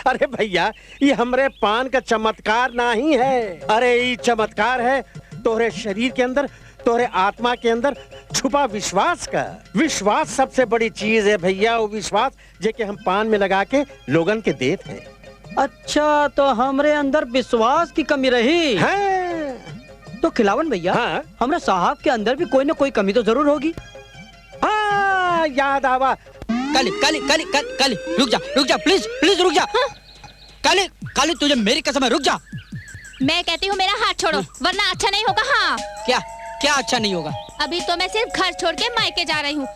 अरे भैया, ये हमरे पान का चमत्कार नहीं है। अरे ये चमत्कार है तोहरे शरीर के अंदर, तोहरे आत्मा के अंदर छुपा विश्वास का। विश्वास सबसे बड़ी चीज है भैया, वो विश्वास जे के हम पान में लगा के लोगन के देते हैं। अच्छा, तो हमरे अंदर विश्वास की कमी रही है। तो खिलावन भैया, हाँ? हमरे साहब के अंदर भी कोई न कोई कमी तो जरूर होगी। हाँ, याद आवा। काली काली काली काली काली, रुक जा प्लीज प्लीज रुक जा। काली काली, तुझे मेरी कसम है, रुक जा। मैं कहती हूँ मेरा हाथ छोड़ो वरना अच्छा नहीं होगा। हाँ क्या क्या अच्छा नहीं होगा? अभी तो मैं सिर्फ घर छोड़ के मायके जा रही हूँ।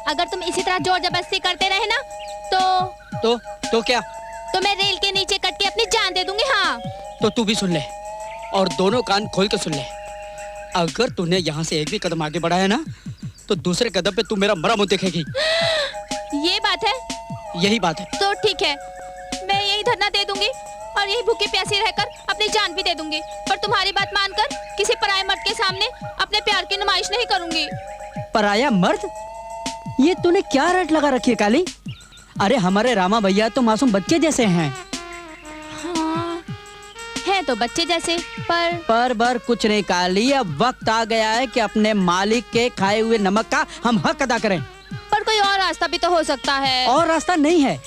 अगर तुम इसी तरह जोर जबरदस्ती करते रहे ना तो क्या? तो मैं रेल के नीचे कट के अपनी जान दे दूंगी। हाँ तो तू भी सुन ले और दोनों कान खोल के सुन ले। अगर तूने यहाँ से एक भी कदम आगे बढ़ाया ना तो दूसरे कदम पे तू मेरा मरा मुंह देखेगी। ये बात है? यही बात है। तो ठीक है, मैं यही धरना दे दूंगी और यही भूखी प्यासी रहकर अपनी जान भी दे दूंगी, पर तुम्हारी बात मानकर किसी पराये मर्द के सामने अपने प्यार की नुमाइश नहीं करूंगी। पराया मर्द? ये तूने क्या रट लगा रखी है काली? अरे हमारे रामा भैया तो मासूम बच्चे जैसे हैं। हाँ, है तो बच्चे जैसे, पर पर कुछ नहीं काली, अब वक्त आ गया है कि अपने मालिक के खाए हुए नमक का हम हक अदा करें। पर कोई और रास्ता भी तो हो सकता है। और रास्ता नहीं है?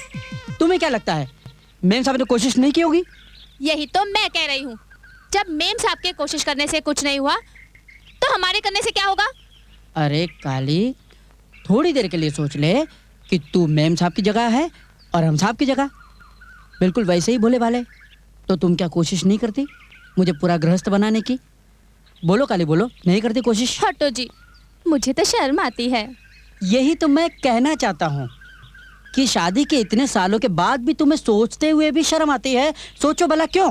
तुम्हें क्या लगता है मेम साहब ने कोशिश नहीं की होगी? यही तो मैं कह रही हूँ, जब मेम साहब के कोशिश करने से कुछ नहीं हुआ तो हमारे करने से क्या होगा? अरे काली, थोड़ी देर के लिए सोच ले कि तू मेम साहब की जगह है और हम साहब की जगह, बिल्कुल वैसे ही भोले भाले, तो तुम क्या कोशिश नहीं करती मुझे पूरा गृहस्थ बनाने की? बोलो काली, बोलो, नहीं करती कोशिश? हटो जी, मुझे तो शर्म आती है। यही तो मैं कहना चाहता हूँ कि शादी के इतने सालों के बाद भी तुम्हें सोचते हुए भी शर्म आती है। सोचो भला क्यों?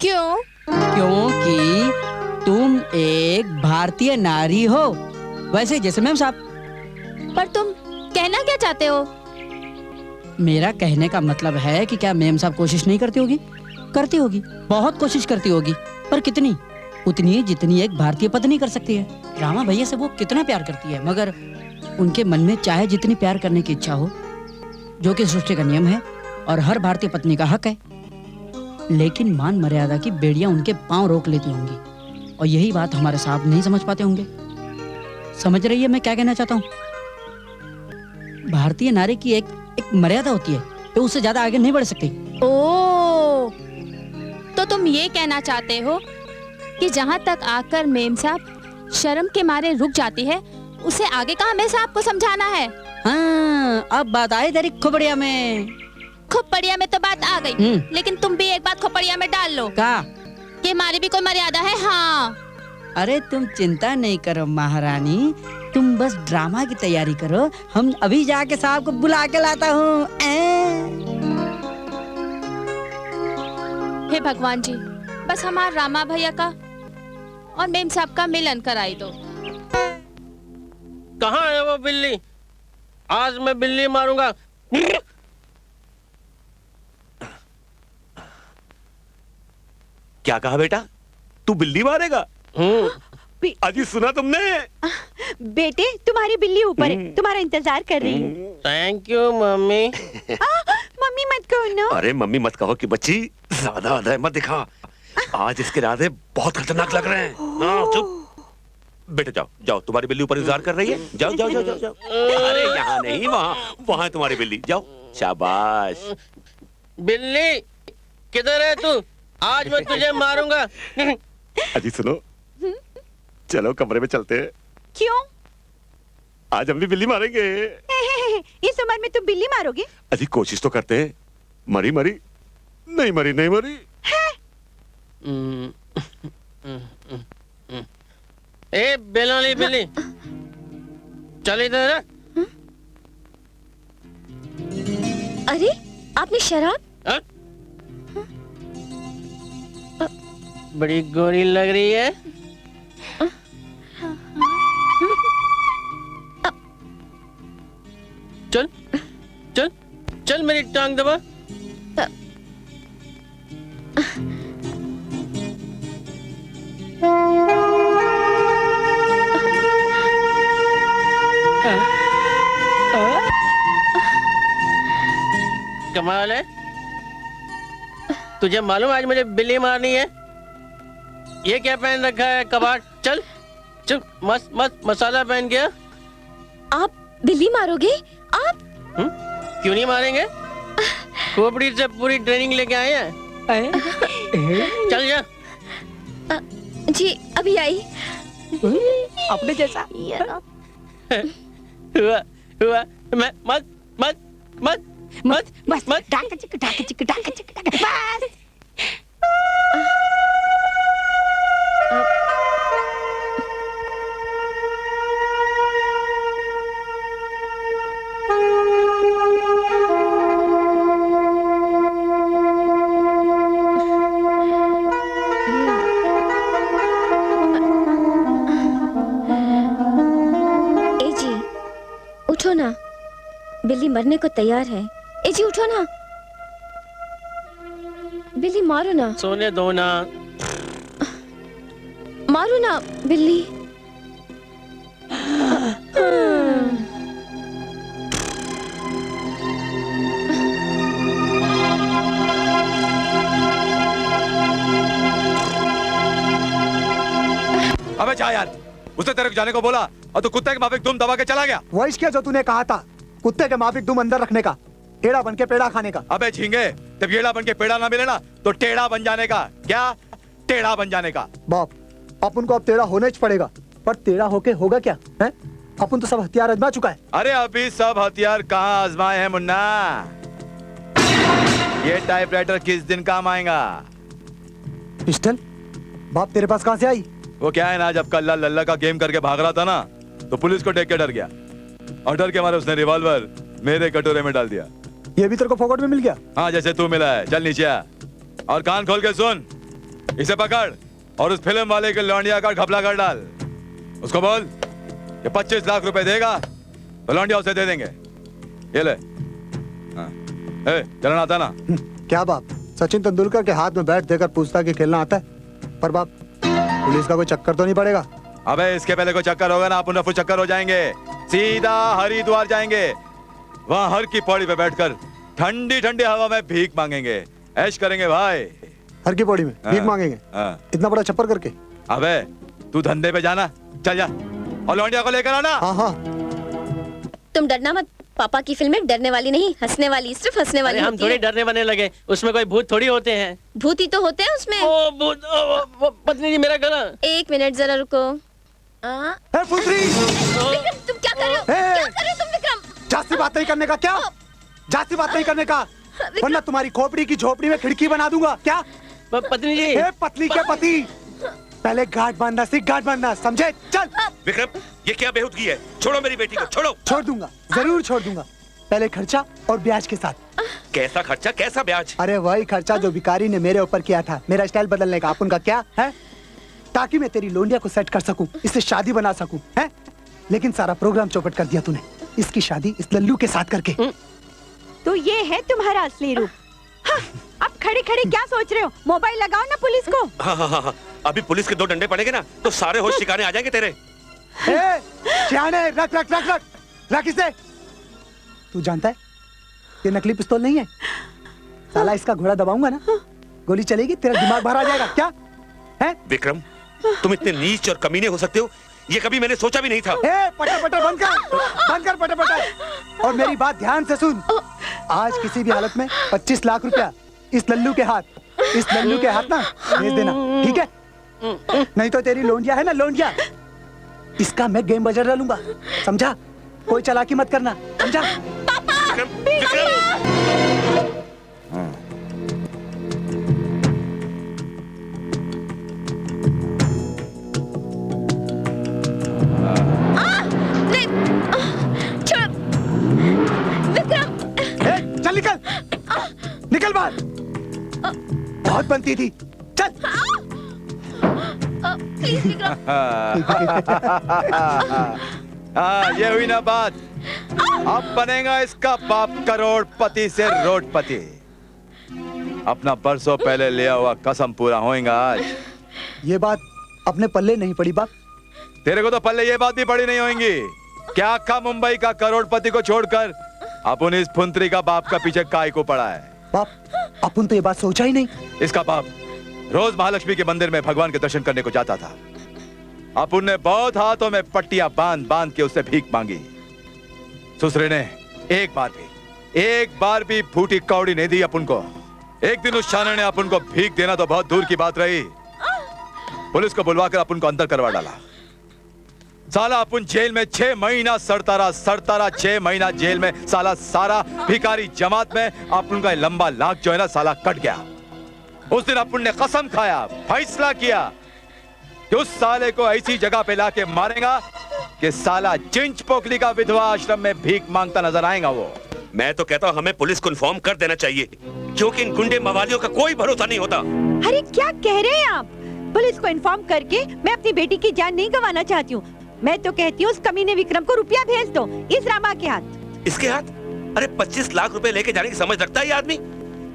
क्यों? क्योंकि तुम एक भारतीय नारी हो, वैसे जैसे मैम साहब। पर तुम कहना क्या चाहते हो? मेरा कहने का मतलब है कि क्या मैम साहब कोशिश नहीं करती होगी? करती होगी, बहुत कोशिश करती होगी, पर कितनी? उतनी जितनी एक भारतीय पत्नी कर सकती है। रामा भैया से वो कितना प्यार करती है, मगर उनके मन में चाहे जितनी प्यार करने की इच्छा हो, जो कि सृष्टि का नियम है और हर भारतीय पत्नी का हक है, लेकिन मान मर्यादा की बेड़ियां उनके पांव रोक लेती होंगी, और यही बात हमारे साहब नहीं समझ पाते होंगे। समझ रही है मैं क्या कहना चाहता हूँ? भारतीय नारी की एक मर्यादा होती है, तो उससे ज्यादा आगे नहीं बढ़ सकती। ओ, तो तुम ये कहना चाहते हो कि जहाँ तक आकर मेम साहब शर्म के मारे रुक जाती है, उसे आगे का हमें साहब को समझाना है। हाँ, अब बात आई तेरी खोपड़िया में। खोपड़िया में तो बात आ गई, लेकिन तुम भी एक बात खोपड़िया में डाल लो। क्या? कि हमारी भी कोई मर्यादा है। हाँ। अरे तुम चिंता नहीं करो महारानी, तुम बस ड्रामा की तैयारी करो, हम अभी जाके साहब को बुला के लाता हूँ। हे भगवान जी, बस हमारा रामा भैया का और मेम साहब का मिलन कराई दो। कहाँ है वो बिल्ली? आज मैं बिल्ली मारूंगा। क्या कहा बेटा? तू बिल्ली मारेगा? अजी सुना तुमने? बेटे तुम्हारी बिल्ली ऊपर है, तुम्हारा इंतजार कर रही है। Thank you mummy. मम्मी मत कहो ना। अरे मम्मी मत कहो कि बच्ची ज्यादा अदय मत दिखा, आज इसके इरादे बहुत खतरनाक लग रहे हैं। हाँ चुप बेटा, जाओ जाओ, तुम्हारी बिल्ली ऊपर इंतजार कर रही है। जाओ जाओ जाओ जाओ, जाओ। अरे यहाँ नहीं, वहाँ वहाँ तुम्हारी बिल्ली, जाओ। शाबाश। बिल्ली किधर है तू? आज मैं तुझे मारूंगा। अजी सुनो, चलो कमरे में चलते हैं। क्यों? आज हम भी बिल्ली मारेंगे। इस उम्र में तुम बिल्ली मारोगे? अजी कोशिश तो करते हैं। मरी मरी नहीं, मरी नहीं मरी। ए बेलोली बिल्ली, चल इधर। अरे आपने शराब? बड़ी गोरी लग रही है। चल चल चल, मेरी टांग दबा। कमाल है, तुझे मालूम आज मुझे बिल्ली मारनी है। ये क्या पहन रखा है? कबाड़। चल चल, मस्त मस्त मसाला पहन गया। आप बिल्ली मारोगे? आप? क्यों नहीं मारेंगे? खोपड़ी से पूरी ट्रेनिंग लेके आए हैं। चल जा। जी अभी आई। अपने जैसा हुआ हुआ। मैं मत मत मत मत बस मत डाक चिक डाक चिक डाक चिक डाक। बस ए जी उठो ना, बिल्ली मरने को तैयार है। ए जी उठो ना, बिल्ली मारो ना। सोने दो ना। मारो ना बिल्ली। उसने तेरे को जाने को बोला और तू कुत्ते के माफिक दुम दबा के चला गया। वही क्या जो तूने कहा था, कुत्ते के माफिक दुम अंदर रखने का, टेढ़ा बन के पेड़ा खाने का। अबे झींगे, जब येड़ा बन के पेड़ा ना मिले ना तो टेढ़ा बन जाने का। क्या? टेढ़ा बन जाने का। बाप, अपन को अब टेढ़ा होना ही पड़ेगा, पर टेढ़ा होके होगा क्या है? अपन तो सब हथियार आजमा चुका है। अरे अभी सब हथियार कहाँ आजमाए हैं मुन्ना? ये टाइपराइटर किस दिन काम आएगा? पिस्टल बाप तेरे पास कहाँ से आई? वो क्या है ना, जब कल्ला लल्ला का गेम करके भाग रहा था ना तो पुलिस को देख के डर गया और डर के मारे उसने रिवॉल्वर मेरे कटोरे में डाल दिया। ये भी तेरे को फोकट में मिल गया? हाँ, जैसे तू मिला है। चल नीचे आ और कान खोल के सुन। इसे पकड़ और उस फिल्म वाले के लौंडिया का घपला कर डाल। उसको बोल कि 25 लाख रुपए देगा तो लौंडिया उसे दे देंगे। ये ले। हाँ। चलना आता ना? क्या बाप, सचिन तेंदुलकर के हाथ में बैट देकर पूछता कि खेलना आता है? पर बाप, पुलिस का कोई चक्कर तो नहीं पड़ेगा? अबे इसके पहले कोई चक्कर होगा ना, अपन रफू चक्कर हो जाएंगे। सीधा हरिद्वार जाएंगे, वहाँ हर की पौड़ी पे बैठकर ठंडी ठंडी हवा में भीख मांगेंगे, ऐश करेंगे भाई। हर की पौड़ी में भीख मांगेंगे? इतना बड़ा छप्पर करके? अबे तू धंधे पे जाना, चल जा और लौंडिया को लेकर आना। हाँ हाँ। तुम डरना मत, पापा की फिल्में डरने वाली नहीं, हंसने वाली, सिर्फ हंसने वाली हम होती थोड़ी है। डरने बनने लगे, उसमें कोई भूत थोड़ी होते हैं। भूत ही तो होते हैं उसमें। ओ भूत, वो पत्नी जी मेरा गला। एक मिनट जरा रुको। विक्रम, तुम क्या कर रहे हो? क्या कर रहे हो तुम विक्रम? जास्ती बात नहीं करने का। क्या जास्ती बात नहीं करने का, वरना तुम्हारी खोपड़ी की झोपड़ी में खिड़की बना दूंगा। क्या पत्नी जी? पत्नी के पति, पहले गांठ बांधना सीख, गांठ बांधना, समझे? चल। विक्रम, ये क्या बेहूदगी है? छोड़ो मेरी बेटी को, छोड़ो। छोड़ दूंगा, जरूर छोड़ दूंगा, पहले खर्चा और ब्याज के साथ। कैसा खर्चा, कैसा ब्याज? अरे वही खर्चा जो भिखारी ने मेरे ऊपर किया था, मेरा स्टाइल बदलने का। अपन का क्या है? ताकि मैं तेरी लोंडिया को सेट कर सकूं, इससे शादी बना सकूं, है? लेकिन सारा प्रोग्राम चौपट कर दिया तूने, इसकी शादी इस लल्लू के साथ करके। तो ये है तुम्हारा असली रूप। हाँ, अब खड़े खड़े क्या सोच रहे हो? मोबाइल लगाओ ना पुलिस को। हाँ हाँ हाँ, अभी पुलिस के 2 डंडे पड़ेंगे ना तो सारे होश ठिकाने आ जाएंगे तेरे। सियाने, रख रख रख रख रख इसे। तू जानता है ये नकली पिस्तौल नहीं है। साला इसका घोड़ा दबाऊंगा ना, गोली चलेगी, तेरा दिमाग बाहर आ जाएगा। क्या है? विक्रम, तुम इतने नीच और कमीने हो सकते हो, ये कभी मैंने सोचा भी नहीं था। पटर पटर बंद कर पटर पटर। और मेरी बात ध्यान से सुन, आज किसी भी हालत में 25 लाख रुपया इस लल्लू के हाथ ना भेज देना, ठीक है? नहीं तो तेरी लोंडिया है ना, लोंडिया, इसका मैं गेम बजर डालूंगा, समझा? कोई चालाकी मत करना, समझा? चल निकल, निकल बाहर। बहुत बनती थी, चल। प्लीज विक्रम। हाँ, ये हुई ना बात। अब बनेगा इसका बाप करोड़पति से रोडपति। अपना बरसों पहले लिया हुआ कसम पूरा होएगा आज। ये बात अपने पल्ले नहीं पड़ी बाप। तेरे को तो पल्ले ये बात भी पड़ी नहीं होगी। क्या आखा मुंबई का करोड़पति को छोड़कर अपन इस फुंतरी का बाप का पीछे काय को पड़ा है? बाप, अपन तो ये बात सोचा ही नहीं। इसका बाप रोज महालक्ष्मी के मंदिर में भगवान के दर्शन करने को जाता था। अपन ने बहुत हाथों में पट्टियां बांध बांध के उससे भीख मांगी। ससुरे ने एक बार भी फूटी कौड़ी नहीं दी अपन को। एक दिन उस शाने ने अपन को भीख देना तो बहुत दूर की बात रही, पुलिस को बुलवाकर अपन को अंदर करवा डाला। साला अपन जेल में 6 महीना सड़ता रहा 6 महीना जेल में। सारा भिखारी जमात में अपन का लंबा लाख जो है ना साला कट गया। उस दिन अपन ने कसम खाया, फैसला किया कि उस साले को ऐसी जगह पे लाके मारेगा कि साला चिंच पोकली का विधवा आश्रम में भीख मांगता नजर आएगा वो। मैं तो कहता हूँ हमें पुलिस को इन्फॉर्म कर देना चाहिए, क्योंकि इन गुंडे मवालियों का कोई भरोसा नहीं होता। अरे क्या कह रहे हैं आप? पुलिस को इन्फॉर्म करके मैं अपनी बेटी की जान नहीं गंवाना चाहती हूँ। मैं तो कहती हूँ उस कमीने विक्रम को रुपया भेज दो इस रामा के हाथ। इसके हाथ? अरे 25 लाख रुपए लेके जाने की समझ रखता है ये आदमी?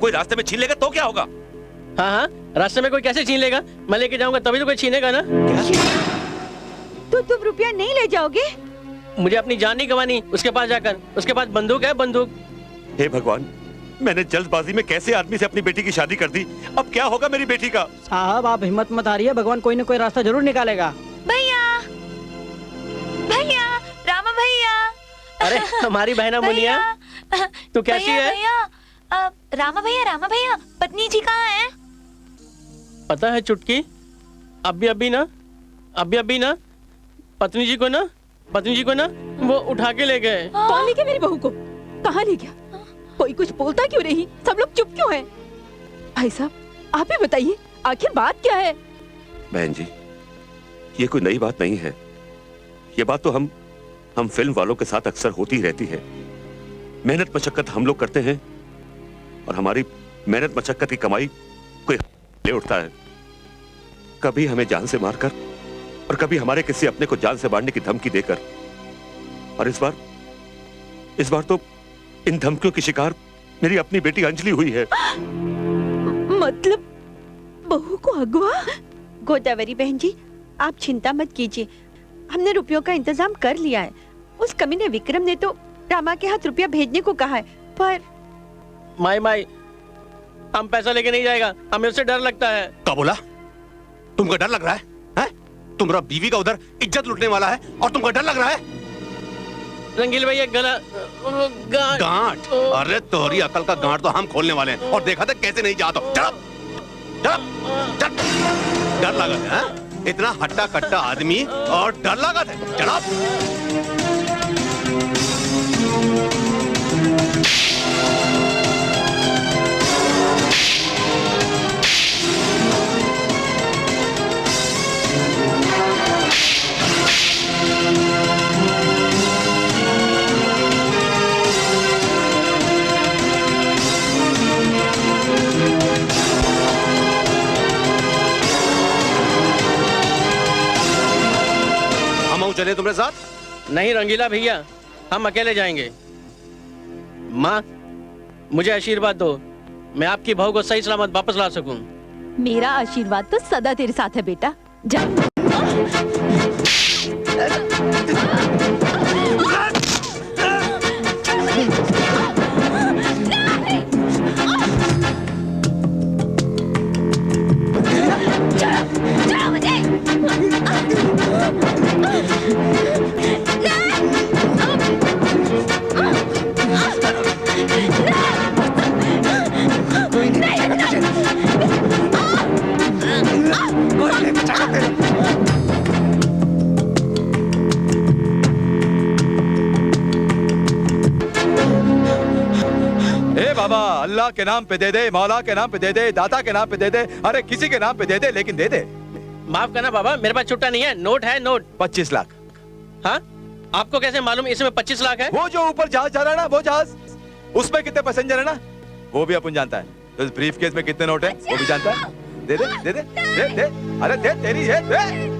कोई रास्ते में छीन लेगा तो क्या होगा? हाँ, रास्ते में कोई कैसे छीन लेगा? मैं लेके जाऊंगा तभी तो कोई छीनेगा ना। तो तुम रुपया नहीं ले जाओगे? मुझे अपनी जान नहीं गंवानी उसके पास जाकर। उसके पास बंदूक है, बंदूक। हे भगवान, मैंने जल्दबाजी में कैसे आदमी से अपनी बेटी की शादी कर दी। अब क्या होगा मेरी बेटी का? साहब आप हिम्मत मत हारिए, भगवान कोई न कोई रास्ता जरूर निकालेगा। भैया अरे हमारी बहना मुनिया, तू कैसी है? रामा भैया, पत्नी जी कहाँ है? पता है चुटकी, अभी ना पत्नी जी को ना वो उठा के ले गए। कौन ले गया मेरी बहू को? कहाँ ले गया? कोई कुछ बोलता क्यों नहीं? सब लोग चुप क्यों हैं? भाई साहब, आप ही बताइए, आखिर बात क्या है? बहन जी, ये कोई नई बात नहीं है। ये बात तो हम फिल्म वालों के साथ अक्सर होती रहती है। मेहनत मशक्कत हम लोग करते हैं और हमारी मेहनत मशक्कत की कमाई कोई ले उठता है। कभी हमें जान से मारकर और कभी हमारे किसी अपने को जान से मारने की धमकी देकर, और इस बार तो इन धमकियों की शिकार मेरी अपनी बेटी अंजलि हुई है। मतलब बहू को अगवा? गोदावरी बहन जी, आप चिंता मत कीजिए, हमने रुपयों का इंतजाम कर लिया है। उस कमीने विक्रम ने तो रामा के हाथ रुपया भेजने को कहा है, पर माई हम पैसा लेके नहीं जाएगा, हमें उससे डर लगता है। क्या बोला? तुमको डर लग रहा है? तुम्हारा बीवी का उधर इज्जत लुटने वाला है और तुमको डर लग रहा है? रंगील भैया गला गांठ? अरे तोहरी अकल का गांठ तो हम खोलने वाले हैं, और देखा था कैसे नहीं जाता। डर लगा है? इतना हट्टा कट्टा आदमी और डर लगा है? चला। चले तुम्हारे साथ? नहीं रंगीला भैया, हम अकेले जाएंगे। माँ, मुझे आशीर्वाद दो, मैं आपकी बहू को सही सलामत वापस ला सकूं। मेरा आशीर्वाद तो सदा तेरे साथ है बेटा। जा। बाबा, अल्लाह के नाम पे दे दे, मौला के नाम पे दे दे, दाता के नाम पे दे दे, अरे किसी के नाम पे दे दे, लेकिन दे दे। माफ करना बाबा, मेरे पास छुट्टा नहीं है, नोट है, नोट। 25 लाख। हाँ? आपको कैसे मालूम इसमें 25 लाख है? वो जो ऊपर जहाज जा रहा है ना, वो जहाज, उसमें कितने पैसेंजर है ना, वो भी अपन जानता है। तो इस ब्रीफ केस में कितने नोट है, वो भी जानता है। दे दे दे दे दे दे, अरे दे, तेरी है, दे।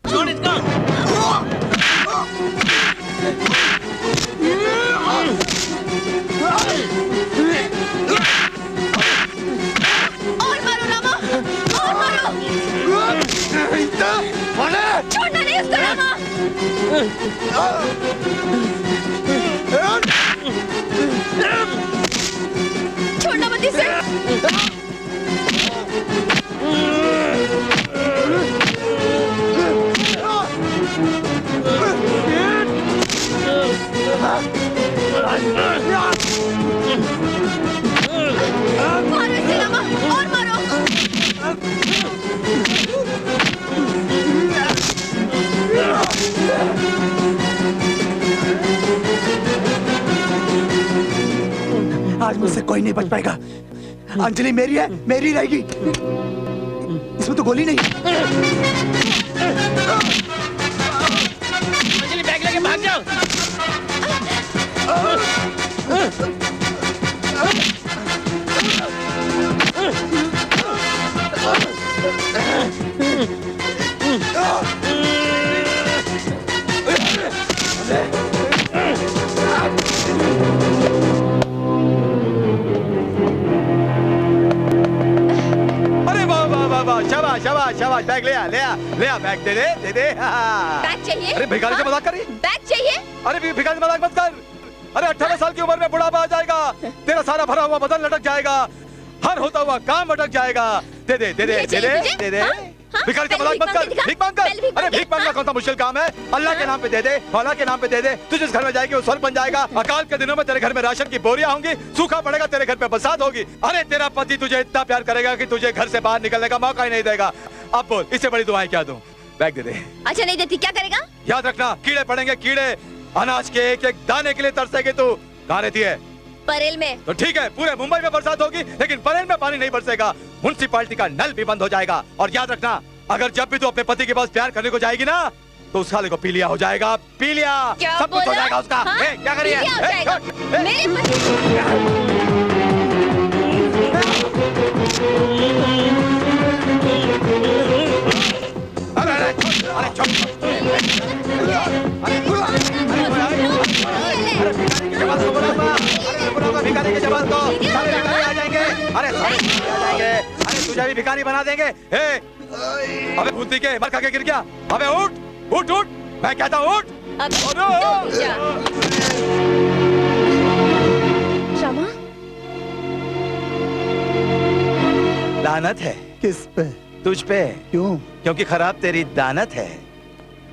छोड़ इसको। और मारो रामा, और मारो। छोड़ना नहीं उसको रामा। छोड़ना मत इसे। मारो इसे रामा, और मारो। आज मुझसे कोई नहीं बच पाएगा। अंजलि मेरी है, मेरी रहेगी। इसमें तो गोली नहीं। अंजलि बैग लेके भाग जाओ। शाबाश शाबाश शाबाश, बैग ले आ, ले आ, ले आ, बैग दे दे, दे दे। बैग चाहिए? अरे भिखारी से मजाक कर रही? बैग चाहिए? अरे भिखारी से मजाक मत कर। अरे 18 साल की उम्र में बुढ़ापा आ जाएगा, तेरा सारा भरा हुआ बदन लटक जाएगा, हर होता हुआ काम अटक जाएगा। दे दे दे दे दे दे दे दे। भिखारी का मजाक मत कर, भीख मांग कर। अरे भीख मांगना कौन सा मुश्किल काम है? अल्लाह के नाम पे दे दे, मौला के नाम पे दे दे। तू जिस घर में जाएगी वो स्वर्ग बन जाएगा। अकाल के दिनों में तेरे घर में राशन की बोरियां होंगी, सूखा पड़ेगा, तेरे घर पे बरसात होगी। अरे तेरा पति तुझे इतना प्यार करेगा कि तुझे घर से बाहर निकलने का मौका ही नहीं देगा। अब बोल, इससे बड़ी दुआएं क्या दूं? बैग दे दे। अच्छा नहीं देती क्या करेगा? याद रखना, कीड़े पड़ेंगे कीड़े। अनाज के एक एक दाने के लिए तरसेगी तू। कहाँ रहती है? परेल में। तो ठीक है, पूरे मुंबई में बरसात होगी लेकिन परेल में पानी नहीं बरसेगा। म्युनिसिपैलिटी का नल भी बंद हो जाएगा। और याद रखना, अगर जब भी तू अपने पति के पास प्यार करने को जाएगी ना, तो उस साले को पी लिया हो जाएगा। पी लिया, सब कुछ हो जाएगा उसका। हाँ? क्या करिए? भिखारी के जवान को सारे भिखारी आ जाएंगे। अरे सारे भिखारी आ जाएंगे। अरे तुझे भी भिखारी बना देंगे। अबे भूती के मर खा के गिर गया। अबे उठ उठ उठ, मैं कहता हूँ उठ। रामा, लानत है। किस पे? तुझ पे। क्यों? क्योंकि खराब तेरी दानत है।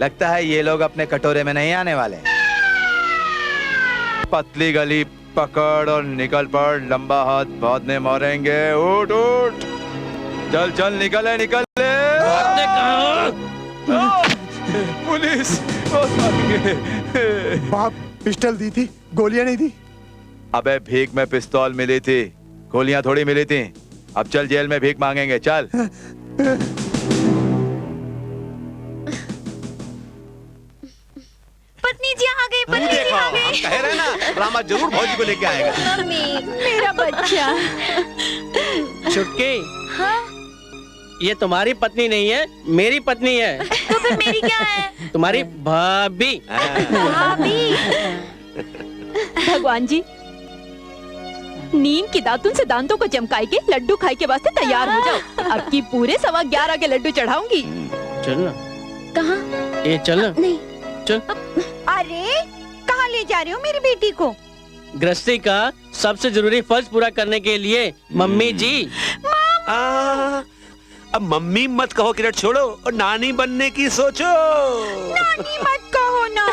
लगता है ये लोग अपने कटोरे में नहीं आने वाले। पतली गली पकड़ और निकल पड़, लंबा हाथ बाद में मारेंगे। उठ उठ, चल चल, निकले निकले। पुलिस बाप पिस्टल दी थी, गोलियां नहीं दी। अबे भीख में पिस्तौल मिली थी, गोलियां थोड़ी मिली थी। अब चल जेल में भीख मांगेंगे, चल। पत्नी जी आ गई, पत्नी जी आ गई। हम कह रहे हैं ना, रामा जरूर भौजी को लेके आएगा। मम्मी, मेरा बच्चा। छुटकी, हाँ? ये तुम्हारी पत्नी नहीं है, मेरी पत्नी है। तो फिर मेरी क्या है? तुम्हारी भाभी। भाभी। भगवान जी, नीम की दातुन से दांतों को चमकाए के लड्डू खाए के वास्ते तैयार हो जाओ। अब की पूरे 11:15 के लड्डू चढ़ाऊंगी। चल ना। कहाँ? ये चल ना। नहीं। चल। अरे कहाँ ले जा रहे हो मेरी बेटी को? गृहस्थी का सबसे जरूरी फर्ज पूरा करने के लिए मम्मी जी। अब मम्मी मत कहो किरण, छोड़ो और नानी बनने की सोचो। नानी मत कहो ना।